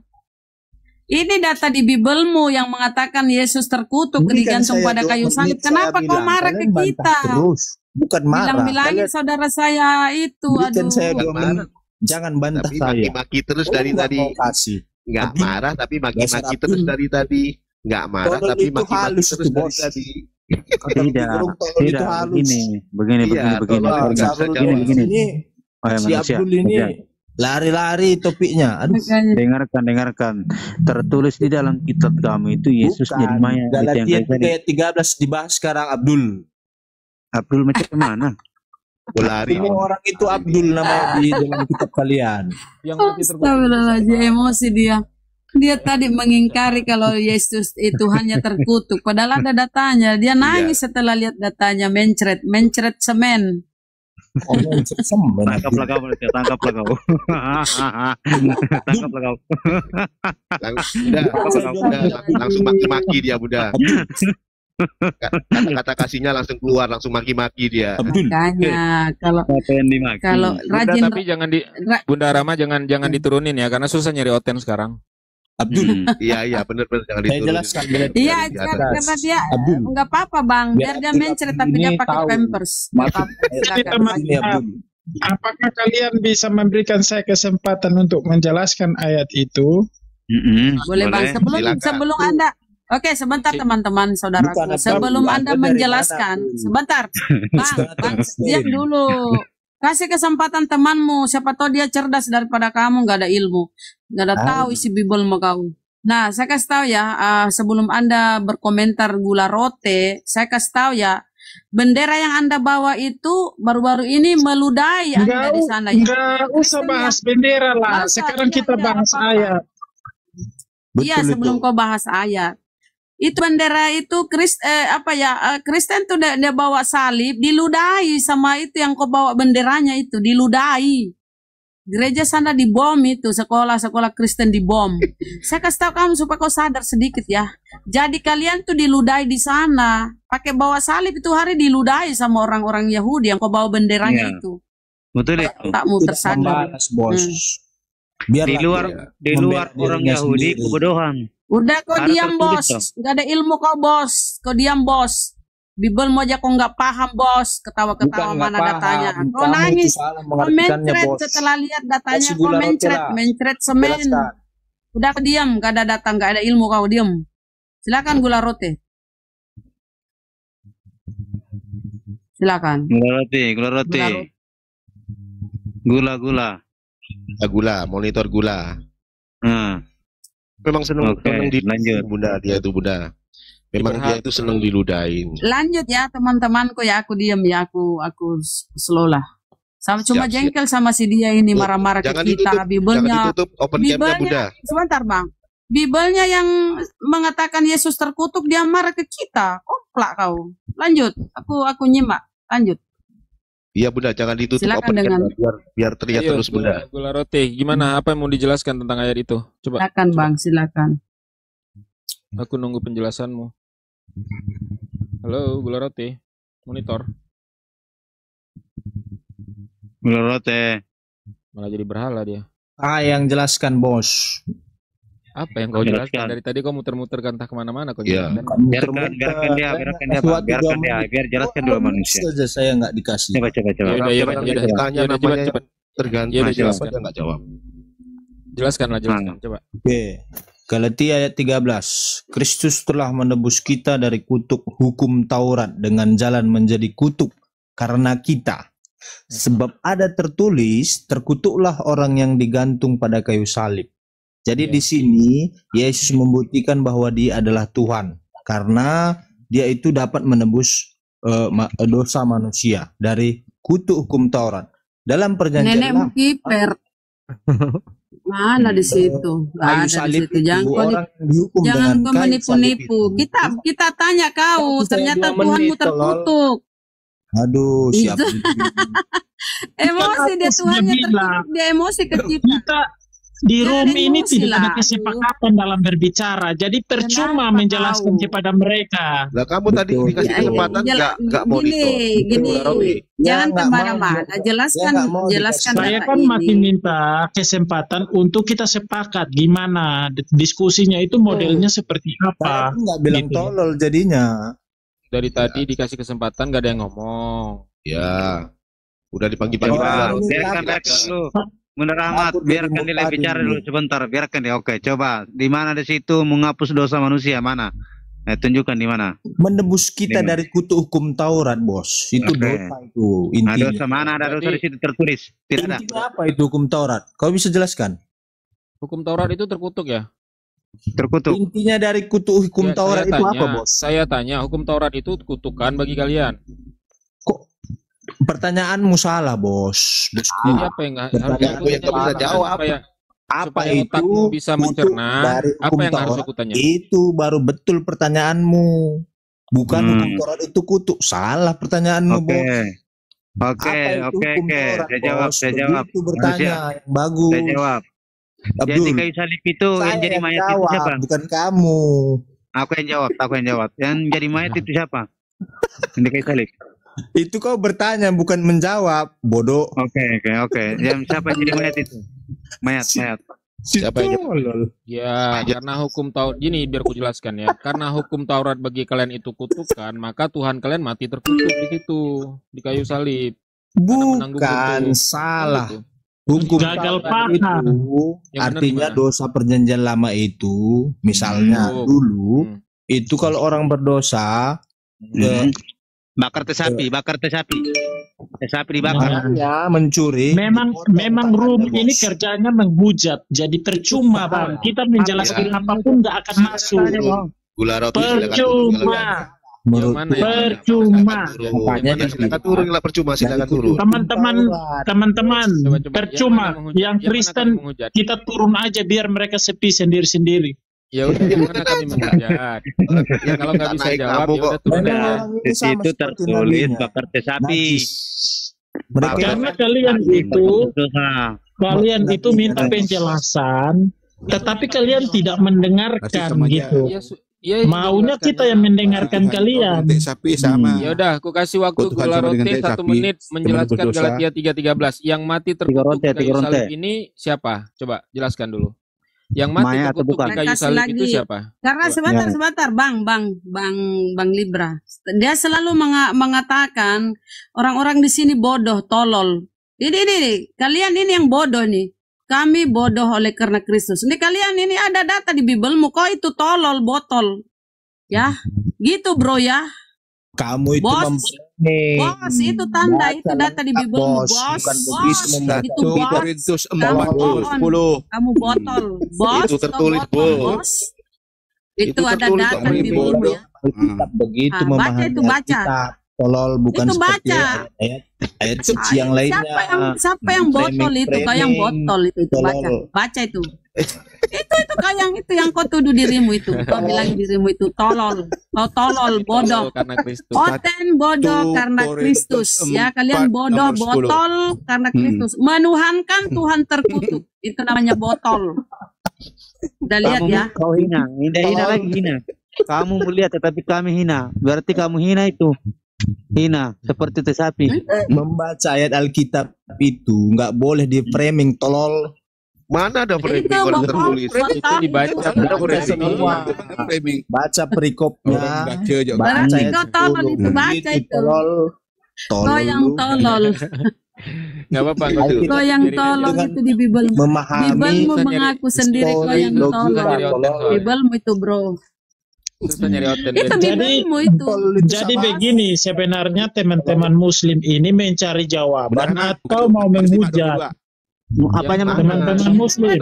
Ini data di Bibelmu yang mengatakan Yesus terkutuk Berikan digantung saya pada 2 kayu menit, salib. saya Kenapa kau bilang. marah ke Kalian bantah kita? Terus, bukan marah. Bilang-bilangin Kalian saudara saya itu. berikan Aduh. saya 2 Bukan marah. menit. Jangan bantah Tapi saya. maki-maki terus Oh, dari nggak tadi. mau kasih. Nggak Abdul. marah tapi Dasar maki-maki Abdul. terus dari tadi. Nggak marah Tolol tapi itu maki-maki halus terus itu, dari bos. tadi. Kata Tidak, burung, tolol itu tidak. halus. Begini. Iya, tolol, Wah, nggak bisa Sarul jawab. begini. ini, Oh, ya, si manusia. Abdul ini lari-lari topiknya. Aduh. Makanya. Dengarkan. Tertulis di dalam kitab kami itu Yesus jadi Bukan. mayat. Itu yang Galatia kayak tadi. 3:13 dibahas sekarang Abdul. Abdul macam mana? Berlari. Semua orang itu Abdul namanya di dalam kitab kalian. Yang mati terkutuk. Astagfirullahaladzim. Emosi dia. Dia tadi mengingkari kalau Yesus itu hanya terkutuk. Padahal ada datanya. Dia nangis setelah lihat datanya. Mencret semen. Oh, semen. Tangkaplah kau, manusia. Tangkaplah kau. Tangkaplah kau. Langsung maki-maki dia Bunda. Kata-kata kasihnya langsung keluar, langsung maki-maki dia. Abdul. Makanya kalau Apa yang dimaki? Bunda, rajin tapi jangan Bunda Rama jangan diturunin ya, karena susah nyari oten sekarang. Abdul. Iya, benar-benar jangan Saya diturunin. jelaskan berarti. iya Biar dia karena dia Abdul. nggak apa-apa bang biar dia Biar mencret tapi ini dia pakai tahu. pampers. Nggak apa-apa, silakan. teman- Ini Abdul. Apakah kalian bisa memberikan saya kesempatan untuk menjelaskan ayat itu? Boleh bang Silakan. sebelum anda oke sebentar teman-teman Bukan, saudaraku Abdul. sebelum anda Anda dari menjelaskan mana, Abdul? sebentar bang diam dulu kasih kesempatan temanmu siapa tahu dia cerdas daripada kamu nggak ada ilmu nggak ada tahu isi Bible mau kau. Nah saya kasih tahu ya sebelum anda berkomentar gula rote saya kasih tahu ya bendera yang anda bawa itu baru-baru ini meludahi anda di sana ya. Enggak usah bahas bendera lah. Masa? Sekarang kita Iya, bahas apa-apa. ayat. Iya Betul sebelum itu. kau bahas ayat itu bendera itu Kristen tuh dia bawa salib diludahi sama itu yang kau bawa benderanya itu diludahi gereja sana dibom itu sekolah Kristen dibom. Saya kasih tahu kamu supaya kau sadar sedikit ya. Jadi kalian tuh diludahi di sana pakai bawa salib itu hari diludahi sama orang-orang Yahudi yang kau bawa benderanya Iya. itu. Betul itu. Tak mau Tidak tersadar. membalas, bos. Di luar membela orang dirinya Yahudi sendiri. kebodohan. Udah kau Ada diam tertulis bos, toh. nggak ada ilmu kau bos, kau diam bos. Bibel mau aja kau nggak paham bos, ketawa-ketawa Bukan nggak mana datanya. paham, Kau kamu nangis, itu salah kau mengartikannya, mencret bos. setelah lihat datanya, Kasih kau gula roti lah. mencret semen. Jelaskan. Udah diam, gak ada datang, gak ada ilmu kau diam. Silakan gula roti. Silakan. Gula roti, gula roti. Gula. Gula, monitor gula. Nah, Memang seneng Oke, seneng lanjut. Bunda, dia itu Bunda. Memang dia itu seneng diludahin. Lanjut ya teman-temanku ya, aku diam ya, aku slow lah. Sama cuma Siap, jengkel sama si dia ini Tuh, marah-marah ke jangan kita. Jangan Bibelnya, ditutup open cam-nya Bunda. sebentar bang. Bibelnya yang mengatakan Yesus terkutuk, dia marah ke kita. Komplak kau. Lanjut, aku nyimak. Lanjut. Iya Bunda, jangan ditutup Silakan open dengan- cam biar terlihat Ayo, terus Bunda. Gula roti. Gimana? Apa yang mau dijelaskan tentang ayat itu? Coba. Silakan bang, silakan. Aku nunggu penjelasanmu. Halo, gula roti. Monitor. gula roti. Malah jadi berhala dia. Yang jelaskan bos. Apa yang kau Jelaskan. jelaskan? Dari tadi kau muter-muter kan entah kemana-mana kau Iya. jelaskan. Biarkan dia, Bang. Biarkan dia, biar jelaskan dulu manusia. Saja saya nggak dikasih. Coba. Yaudah, Tanya Yaudah, namanya coba. tergantung Yaudah, siapa jelaskan. dia nggak jawab. Jelaskanlah, jelaskan. Coba. Oke. Galatia ayat 13. Kristus telah menebus kita dari kutuk hukum Taurat dengan jalan menjadi kutuk karena kita. Sebab ada tertulis, terkutuklah orang yang digantung pada kayu salib. Jadi Ya. di sini Yesus membuktikan bahwa dia adalah Tuhan karena dia itu dapat menebus dosa manusia dari kutuk hukum Taurat. Dalam perjanjian Nenekmu lama, kiper. Mana di situ? Gak kayu ada di salib situ. Jangan itu kau orang yang dihukum jangan dengan kau kayu salib menipu-nipu. itu. Kita tanya kau, Tapi saya ternyata 2 menit, Tuhanmu tolol. terkutuk. Aduh, Itu. siapa? Emosi dia, Aku Tuhannya sudah bilang. terkutuk, dia emosi ke kita. Kita di Ya, room ini emosi tidak ada lah. kesepakatan dalam berbicara, jadi percuma Kenapa menjelaskan kau? kepada mereka. Lah kamu tadi Betul. dikasih kesempatan nggak monitor. Gini, Gula roti. jangan nggak kemana-mana. mau. Jelaskan, Dia nggak mau jelaskan dikasih. Saya data kan masih ini. minta kesempatan untuk kita sepakat gimana diskusinya itu modelnya seperti Saya apa. pun nggak bilang Gitu. tolol jadinya. Dari tadi dikasih kesempatan gak ada yang ngomong. Ya. Udah dipanggil-panggil. Coba, Ini biarkan apa? dulu. Bener amat, Aku biarkan dari dia tadi bicara ini. dulu sebentar. Biarkan dia. Oke, coba. Di mana di situ menghapus dosa manusia mana? Tunjukkan di mana. Menebus kita Dimana? dari kutuk hukum Taurat, bos. Itu Oke. dosa itu Nah, intinya. dosa mana ada dosa di situ tertulis? Tidak ada. Intinya apa itu hukum Taurat? Kau bisa jelaskan? Hukum Taurat itu terkutuk ya? Terkutuk. Intinya dari kutuk hukum Ya, Taurat saya itu tanya, apa, bos? Saya tanya, hukum Taurat itu kutukan bagi kalian. Kok pertanyaanmu salah, bos? Bosku. Jadi apa yang harus Pertanyaan aku yang nggak bisa jawab. Apa supaya itu otakmu bisa kutuk mencerna, dari apa hukum yang harus Taurat? aku tanya? Itu baru betul pertanyaanmu. Bukan Hmm. hukum Taurat itu kutuk. Salah pertanyaanmu, Oke. bos. Oke, Apa itu oke, hukum oke. Taurat, Saya jawab, bos? saya jawab. Begitu bertanya yang bagus. Saya jawab. Yang Abdul, di kayu salib itu yang saya jadi yang mayat itu jawab, siapa? bukan kamu. Aku yang jawab, aku yang jawab. Yang jadi mayat itu siapa? Yang di kayu salib. Itu kau bertanya bukan menjawab, bodoh. Oke. Yang siapa yang jadi mayat itu? Mayat. Siapa yang Tolol. Ya, karena hukum Taurat gini biar ku jelaskan ya. Karena hukum Taurat bagi kalian itu kutukan, maka Tuhan kalian mati terkutuk di situ, di kayu salib. menanggung Bukan, kutuk. salah. Gitu. Hukum Gagal Taurat paham. itu Yang benar artinya gimana? dosa perjanjian lama itu, misalnya Hmm. dulu Hmm. itu kalau orang berdosa, Hmm. Bakar teh sapi. Teh sapi dibakar. makanya mencuri. Memang room ini kerjanya menghujat, jadi percuma bang. Kita menjelaskan apapun nggak akan masuk. Gula roti Percuma, Menurut Yang mana ya? percuma. Makanya silakan turun lah percuma silakan turun. Teman-teman, Coba. percuma. Yang mana menghujat? Yang mana Kristen kami menghujat? kita turun aja biar mereka sepi sendiri-sendiri. Ya udah, yang mana kami menghujat? Ya kalau nggak bisa Naik jawab, kamu ya kok. udah turun. Memang Udah. orang Di sama situ seperti tertulis nabinya. bakar teh sapi. Najis. Mereka Karena kalian itu Dosa. minta penjelasan, tetapi kalian tidak mendengarkan gitu. Ya, Maunya kita yang mendengarkan kalian. Teh sapi sama. Ya udah, aku kasih waktu Tuhan Gula sama dengan Rote teh 1 sapi, menit menjelaskan teman berdosa. Galatia 3:13. Yang mati terkutuk Rote, kayu tiga salib Rote. ini siapa? Coba jelaskan dulu. Yang mati Maya atau terkutuk bukan? di kayu Kasih salib lagi. itu siapa? Karena Ya. sebentar, Bang Libra. Dia selalu mengatakan orang-orang di sini bodoh, tolol. Ini, kalian ini yang bodoh nih. Kami bodoh oleh karena Kristus. Ini kalian ini ada data di Bibelmu, kok itu tolol, botol. Ya, gitu bro ya. Kamu itu Bos. memframing. Bos, itu tanda, itu data di Bibelmu, Bos, bos. bukan Bos, begitu membaca. itu 1 bos. Korintus Kamu 4 bohong. 10. Kamu botol, bos. Itu tertulis, kau botol, Bos. bos. Itu ada tertulis, data Bang di Rimo. Bibelmu ya. Alkitab begitu Ah, baca memahami itu, baca. Alkitab. Tolol bukan Itu seperti baca. ayat suci yang lainnya. Siapa yang botol itu? Kau yang botol itu baca. Tolol. Baca itu. Itu kau yang kau tuduh dirimu itu. Kau bilang dirimu itu tolol. Kau tolol, bodoh. Karena Kristus. Oten bodoh 1 karena Kristus. Korintus Ya, kalian 4 bodoh, nomor 10. botol karena Kristus. Menuhankan Tuhan terkutuk. Itu namanya botol. Udah lihat Kamu ya. kau hina lagi hina. Kamu melihat tetapi kami hina. Berarti kamu hina itu. Hina seperti itu sapi. Membaca ayat Alkitab itu nggak boleh di framing, tolol. Mana ada framing Itu kalau botol. tertulis? Itu dibaca. Ada framing. semua. Framing. Baca perikopnya. Orang baca aja. Berarti ayat kau tolol 10. itu, baca Begitu, itu. Tolol. Kau yang lu. tolol. Nggak apa-apa. Alkitab Kau yang tolol dengan itu di Bibelmu. memahami Bibelmu Susah mengaku sendiri kau yang logika, tolol. tolol. Bibelmu itu bro. Susah nyari oten. Itu Bibelmu itu. Jadi begini, sebenarnya teman-teman Muslim ini mencari jawaban atau mau menghujat. Apanya Mas? Teman-teman Muslim,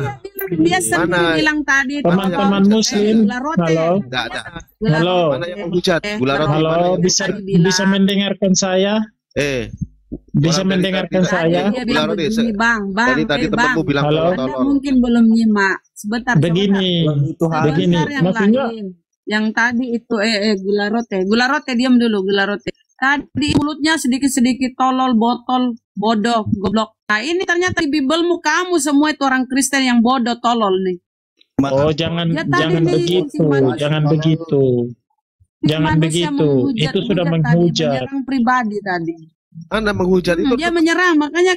Dia sendiri Mana? bilang tadi. teman-teman Muslim, halo, Enggak ada. halo, Mana yang menghujat? Gula roti mana halo, yang bisa mendengarkan saya? Bisa Orang dari mendengarkan tadi saya? Dia bilang Gula roti, begini, bang, Dari tadi temanmu bilang Halo. Anda tolol. mungkin belum nyimak. Sebentar. Begini, begini, Sebentar yang maksudnya lain. Yang tadi itu gula rote. Gula rote diam dulu, gula rote. Tadi mulutnya sedikit-sedikit tolol, botol, bodoh, goblok. Nah ini ternyata di Bibelmu kamu semua itu orang Kristen yang bodoh, tolol nih. oh jangan Ya, tadi jangan nih, begitu, manusia- jangan begitu. Jangan Manusia begitu. menghujat- Itu sudah tadi, menghujat. menyerang pribadi tadi. Anda menghujat itu Dia menyerang, makanya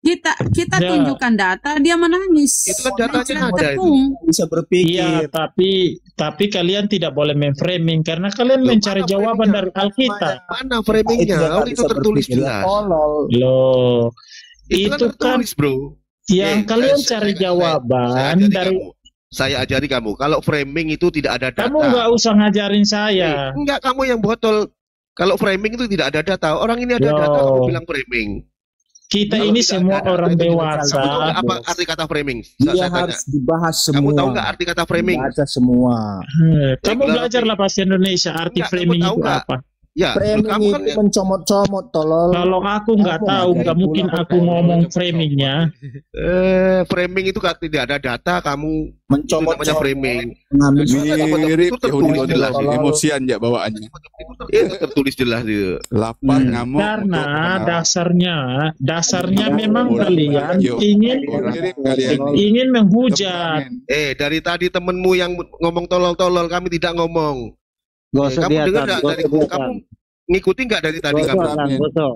kita Ya. tunjukkan data, dia menangis. Itu kan datanya ada itu. Tepung. Bisa berpikir. Iya, tapi kalian tidak boleh memframing karena kalian mencari mana jawaban framingnya? dari Alkitab. Mana framingnya? Dia nggak Oh, itu bisa tertulis berpikir, jelas. Tolol. Loh, Itu kan itu kan tertulis, bro. yang kalian saya- cari saya- jawaban ajari dari kamu. Saya ajari kamu. Kalau framing itu tidak ada data. kamu nggak usah ngajarin saya. Enggak, kamu yang botol. Kalau framing itu tidak ada data. Orang ini ada Yo. data, kamu bilang framing. Kita Kalau ini tidak semua ada, orang itu tidak Kamu tahu dewasa. nggak apa arti kata framing? Dia Saya tanya. harus dibahas semua. Kamu tahu nggak arti kata framing? Baca semua. Kamu Gula belajarlah roti. bahasa Indonesia. Arti Enggak, kamu framing tahu itu nggak? apa? Ya, Framing kamu kan itu mencomot-comot, tolol. Kalau aku nggak Aku tahu, ngajarin nggak mungkin pula aku pakai ngomong framingnya. framing itu kan tidak ada data, kamu itu Mencomot namanya framing. mengambil Mirip Itu tertulis Yahudi jelas. model emosian ya bawaannya. Itu tertulis jelas itu. Lapar ngamuk. Karena untuk dasarnya Oh, memang orang kalian Yo. mirip kalian. ingin menghujat. Dari tadi temenmu yang ngomong tolol-tolol, kami tidak ngomong. Gosok Kamu dia dengar San, nggak dari gosok dia kamu San. ngikuti nggak dari tadi Gosok kamu? San, gosok.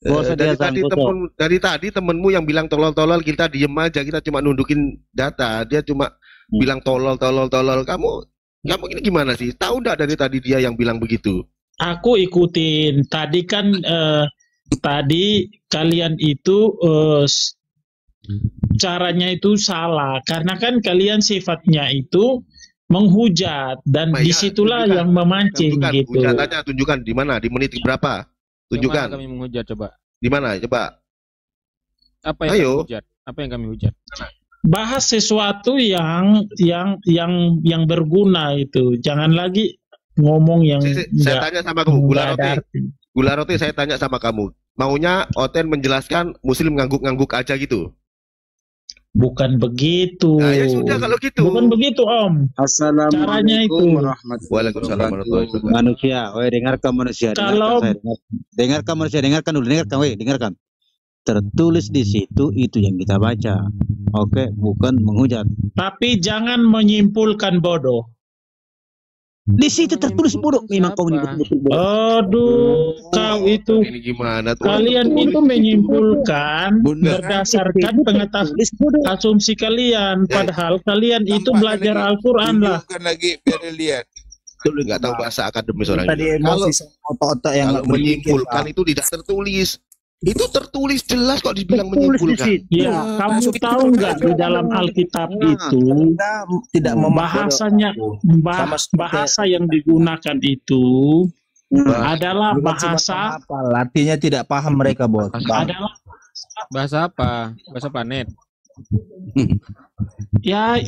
Gosok dia San, gosok. Dari tadi temenmu yang bilang tolol-tolol, kita diem aja, kita cuma nundukin data, dia cuma bilang tolol-tolol. Kamu ini gimana sih? Tahu nggak dari tadi dia yang bilang begitu? Aku ikutin. Tadi kan tadi kalian itu caranya itu salah karena kan kalian sifatnya itu menghujat dan Nah, ya, disitulah tunjukkan. yang memancing Tunjukkan, gitu. hujatannya tunjukkan di mana, di menit berapa? Yang mana Tunjukkan kami menghujat coba. di mana? Coba. Apa yang Ayo. kami hujat? Apa yang kami hujat? Bahas sesuatu yang berguna itu. Jangan lagi ngomong yang Saya tanya sama kamu, nggak ada arti. Gula roti saya tanya sama kamu. Maunya Oten menjelaskan Muslim ngangguk-ngangguk aja gitu. Bukan begitu. Nah, ya sudah kalau gitu. Bukan begitu, Om. Caranya itu. Assalamualaikum warahmatullahi Waalaikumsalam warahmatullahi wabarakatuh. Manusia, dengarkan manusia. Kalau- Dengarkan manusia, dengarkan dulu, dengarkan. Tertulis di situ itu yang kita baca. Oke, bukan menghujat. Tapi jangan menyimpulkan bodoh. Di situ tertulis bodoh. Memang kau ini betul-betul bodoh. Aduh, kau itu Ini gimana tuh? kalian itu menyimpulkan Bunda. berdasarkan pengetahuan asumsi kalian, padahal kalian itu Tambahkan belajar lagi. Al-Quran lah. Tunjukkan lagi biar dia lihat. Nggak tahu bahasa akademis orang Tadi ini. emosi sama otak-otak yang Kalau nggak berpikir, menyimpulkan Pak. itu tidak tertulis. Itu tertulis jelas kok dibilang Tertulis di menyimpulkan. situ. Ya, kamu tahu nggak di dalam Alkitab itu Kita tidak bahasanya Sama seperti- bahasa yang digunakan itu adalah Bukan cuma bahasa hafal, artinya tidak paham mereka, Bos. adalah Bahasa apa? Bahasa planet. ya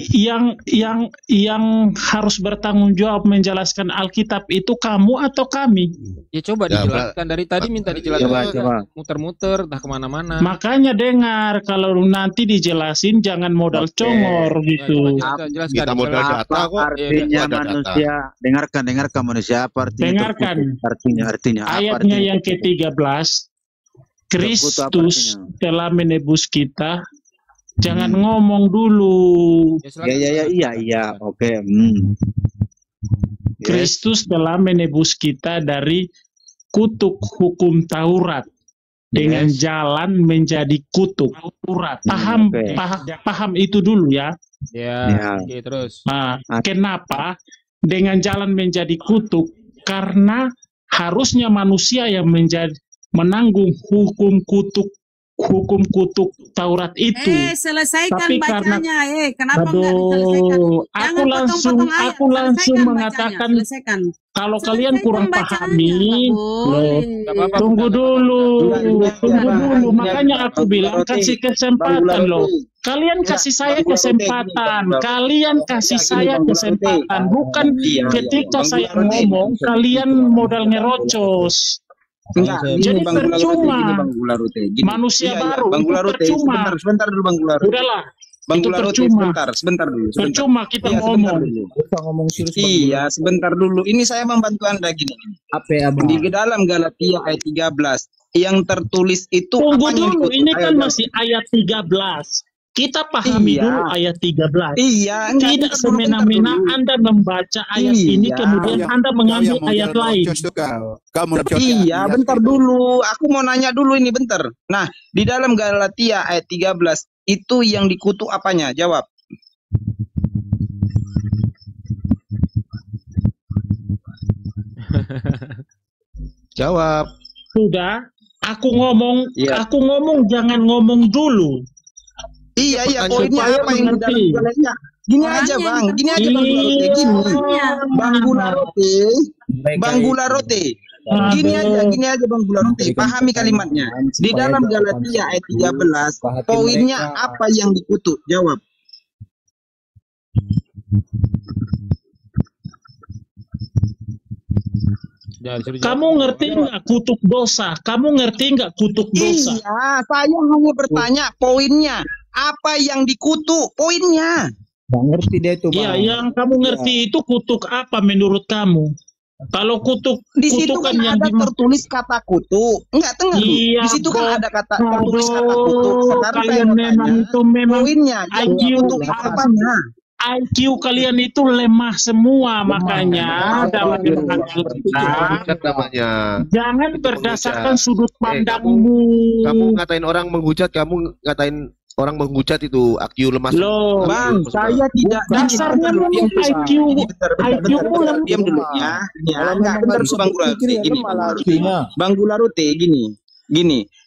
yang harus bertanggung jawab menjelaskan Alkitab itu kamu atau kami. Ya coba Ya, dijelaskan dari tadi minta dijelaskan. Coba. Muter-muter, dah kemana-mana. Makanya dengar, kalau nanti dijelasin jangan modal Oke. congor Ya, gitu. coba jelaskan. Kita modal Misalnya- data kok. Artinya Ada data. manusia, dengarkan manusia apa artinya? Dengarkan. terkutuk? Artinya apa Ayatnya artinya? yang ke-13, Kristus artinya? telah menebus kita. Jangan ngomong dulu. silakan. Iya, oke. Yes. Kristus telah menebus kita dari kutuk hukum Taurat dengan jalan menjadi kutuk Taurat. Paham, oke. paham itu dulu ya. Ya, Ya. oke, terus. Nah, kenapa dengan jalan menjadi kutuk? Karena harusnya manusia yang menanggung hukum kutuk Taurat itu. Selesaikan Tapi karena- bacanya. Kenapa enggak diselesaikan? Aduh, Jangan aku langsung potong-potong ayat. langsung Selesaikan mengatakan bacanya, selesaikan. kalau kalian Selesaikan kurang bacanya, pahami, nggak loh, boleh. Nggak apa-apa. tunggu dulu, tunggu dulu. Bang, Makanya aku Bang bilang Gularote, kasih Bang kesempatan loh. Gularote. Kalian kasih saya Bang Gularote, kesempatan. gini, Bang. Kalian kasih Gini, saya Bang Gularote. kesempatan. Bukan Iya, ketika Bang saya Gularote. ngomong kalian modal ngerocos. Enggak, Jadi Bang Gularote, percuma. gini, Bang Gularote, gini. Manusia baru, Bang itu Gularote, percuma. sebentar dulu Bang Gularote. Udahlah, Bang itu Gularote, percuma. sebentar dulu. Percuma kita Iya, sebentar ngomong. dulu. Iya, sebentar dulu. Ini saya membantu Anda gini. Di dalam Galatia ayat 13 yang tertulis itu Tunggu apanya yang dulu, dikutuk? ini Ayo, kan jawab. masih ayat 13. Kita pahami Iya. dulu ayat 13. Iya, enggak, Tidak bentar dulu, semena-mena bentar dulu. Anda membaca ayat ini Iya. kemudian Anda mengambil ayat lain. Kamu Iya, bentar dulu. Aku mau nanya dulu ini bentar. Nah, di dalam Galatia ayat 13 itu yang dikutuk apanya? Jawab. Jawab. Sudah, aku ngomong, Iya. jangan ngomong dulu. Iya, Pertanyaan poinnya supaya apa yang di dalam mengerti. Galatia? Gini Orangnya aja, yang Bang. Gini aja, Bang Gularote. Iya. Gini. Bang Iya. Gularote. Bang Gularote. Gini aja Bang Gularote. Pahami kalimatnya. Di dalam Galatia ayat 13, poinnya apa yang dikutuk? Jawab. Ya, disuruh jawab. Kamu ngerti nggak kutuk dosa? Kamu ngerti nggak kutuk dosa? Iya, saya hanya bertanya poinnya. Apa yang dikutuk? Poinnya. Bang ngerti dia itu, Iya, Bang. yang kamu ngerti itu kutuk apa menurut kamu? Kalau kutuk Di situ kutukan kan yang ada tertulis kata kutuk. Enggak, tengah dulu. Iya, Di situ kan Bang. ada kata tertulis kata kutuk. Sekarang saya Kalian mau memang tanya, itu memang poinnya yang IQ dikutuk apanya? IQ kalian itu lemah semua, makanya dalam Lemah. Alkitab namanya. jangan berdasarkan sudut pandangmu. Kamu ngatain orang menghujat, kamu ngatain orang menghujat itu IQ lemah. Loh, Bang, saya tidak dasarnya diam memang dulu. IQ IQ mu lemah. Diam dulu ya. Ya, enggak bentar dulu Bang Gularote gini. Bang Gularote gini.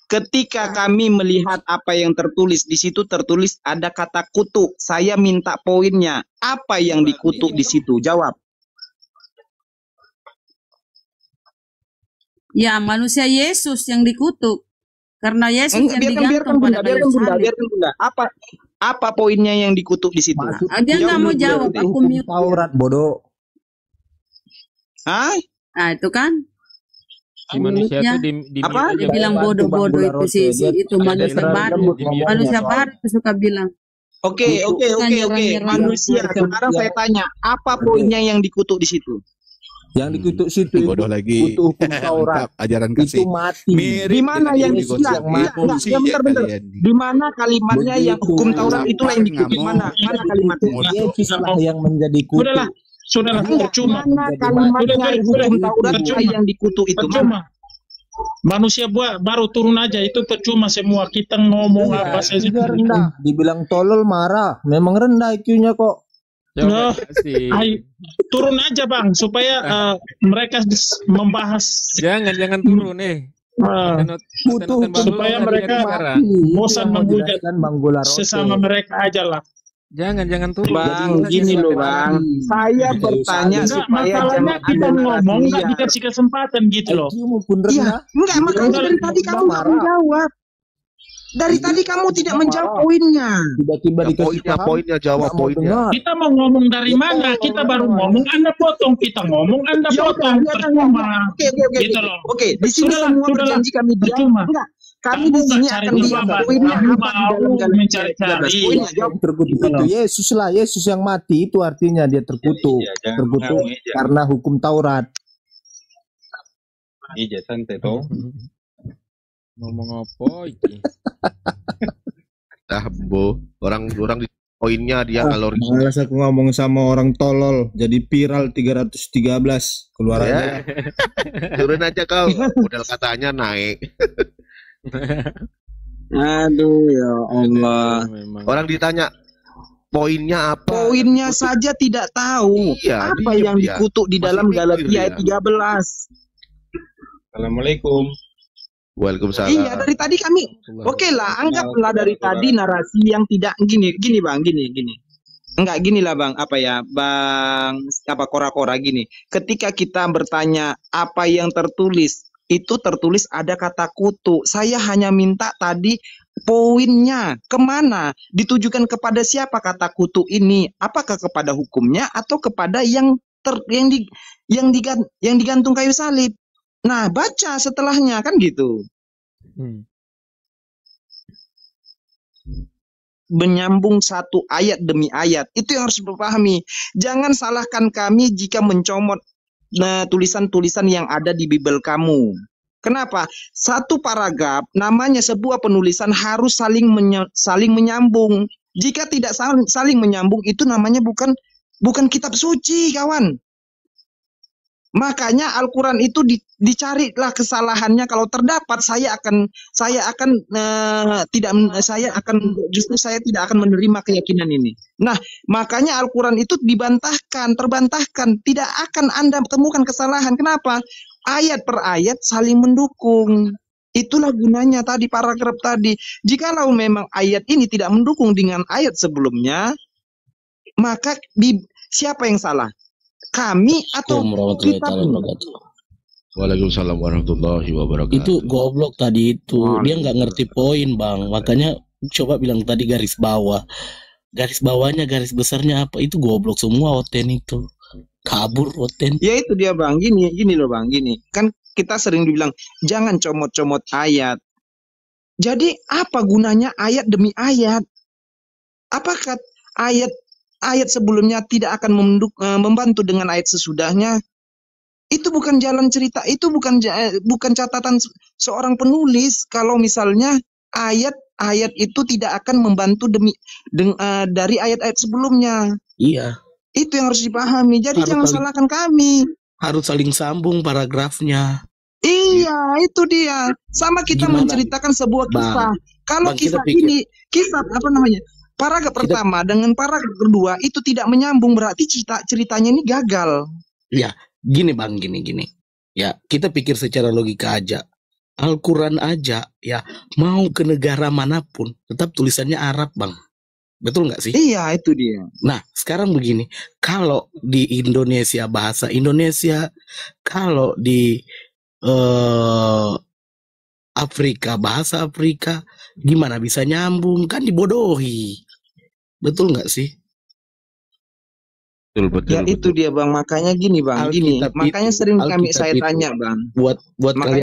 Ketika kami melihat apa yang tertulis di situ tertulis ada kata kutuk. Saya minta poinnya. Apa yang dikutuk di situ? Jawab. Ya, manusia Yesus yang dikutuk. Karena Yesus Enggak, yang biarkan digantung pada kayu salib. biarkan Bunda. Apa poinnya yang dikutuk di situ? Dia nggak mau jawab, aku mute. Taurat bodoh. Hah? Nah, itu kan. Si manusia Ya. itu di Apa? Dia bilang bodoh-bodoh itu itu manusia baru. Manusia baru itu suka bilang. Oke. Manusia. Sekarang saya tanya, apa poinnya yang dikutuk di situ? Yang dikutuk situ Bodoh lagi. kutuk hukum Taurat. Ajaran Itu kasih. mati. Di mana yang Yesus yang mati. bentar. Di mana kalimatnya yang hukum Taurat itulah yang dikutuk? Mana kalimatnya? Yesus lah yang menjadi kutuk. Udahlah, Sudahlah, percuma. Mana kalimatnya hukum Taurat Percuma. yang dikutuk itu? Percuma. Manusia baru turun aja itu percuma semua. Kita ngomong apa saja. IQ-nya rendah. Dibilang tolol marah. Memang rendah IQ-nya kok. Nah, turun aja Bang supaya mereka membahas. Jangan turun Butuh supaya mereka bosan menghujat sesama mereka aja lah. Jangan turun. Bang, gini loh Bang. Saya bertanya supaya masalahnya kita ngomong nggak dikasih kesempatan gitu loh. Iya, enggak, makanya dari tadi kamu nggak menjawab. Dari tadi kamu tidak menjawab poinnya. Tiba-tiba dikasih poinnya jawab poinnya. Kita mau ngomong dari mana? Kita baru ngomong, Anda potong. Kita ngomong, Anda potong. Percuma. Gitu loh. Oke, di sini semua berjanji kami diam. Enggak. Kami di sini akan diam. Poinnya apa di dalam mencari-cari terkutuk itu Yesus lah, Yesus yang mati itu artinya dia terkutuk, karena hukum Taurat. Iya santai toh. Ngomong apa iki? Bu, orang di poinnya dia kalau malas aku ngomong sama orang tolol jadi viral 313 keluar aja. Turun aja kau, modal katanya naik. Aduh ya Allah. Orang ditanya poinnya apa? Poinnya saja tidak tahu. Iya, apa yang dikutuk di dalam Galatia ayat 13. Assalamualaikum. Waalaikumsalam. Iya, dari tadi kami oke lah, anggaplah dari tadi narasi yang tidak gini Bang, gini. Enggak gini lah Bang, apa ya? Bang, apa kora-kora gini. Ketika kita bertanya apa yang tertulis, itu tertulis ada kata kutuk. Saya hanya minta tadi poinnya kemana? Ditujukan kepada siapa kata kutuk ini? Apakah kepada hukumnya atau kepada yang digantung kayu salib? Nah, baca setelahnya kan gitu. Menyambung satu ayat demi ayat. Itu yang harus dipahami. Jangan salahkan kami jika mencomot tulisan-tulisan yang ada di Bible kamu. Kenapa? Satu paragraf namanya sebuah penulisan harus saling menyambung. Jika tidak saling menyambung itu namanya bukan kitab suci, kawan. Makanya Al-Quran itu dicarilah kesalahannya. Kalau terdapat saya tidak akan menerima keyakinan ini. Nah, makanya Al-Quran itu terbantahkan, tidak akan Anda temukan kesalahan. Kenapa? Ayat per ayat saling mendukung. Itulah gunanya tadi paragraf tadi. Jikalau memang ayat ini tidak mendukung dengan ayat sebelumnya, maka siapa yang salah? Kami atau kita? Waalaikumsalam warahmatullahi wabarakatuh. Itu goblok tadi itu. Dia nggak ngerti poin Bang. Makanya coba bilang tadi garis bawah. Garis bawahnya, garis besarnya apa? Itu goblok semua Oten itu. Kabur Oten. Ya itu dia Bang. Gini loh Bang. Gini. Kan kita sering dibilang jangan comot-comot ayat. Jadi apa gunanya ayat demi ayat? Apakah ayat sebelumnya tidak akan membantu dengan ayat sesudahnya? Itu bukan jalan cerita, itu bukan catatan seorang penulis. Kalau misalnya ayat itu tidak akan membantu dari ayat-ayat sebelumnya. Iya. Itu yang harus dipahami. Jadi jangan salahkan kami. Harus saling sambung paragrafnya. Iya, itu dia. Sama kita menceritakan sebuah kisah. Kalau kisah ini, apa namanya? Paragraf pertama dengan paragraf kedua itu tidak menyambung, berarti ceritanya ini gagal. Ya, gini Bang, gini. Ya, kita pikir secara logika aja. Al-Quran aja, ya, mau ke negara manapun, tetap tulisannya Arab Bang. Betul nggak sih? Iya, itu dia. Nah, sekarang begini, kalau di Indonesia bahasa Indonesia, kalau di Afrika bahasa Afrika, gimana bisa nyambung? Kan dibodohi. Betul nggak sih? Betul. Ya itu dia Bang, makanya gini Bang, makanya sering saya tanya Bang. Buat kalian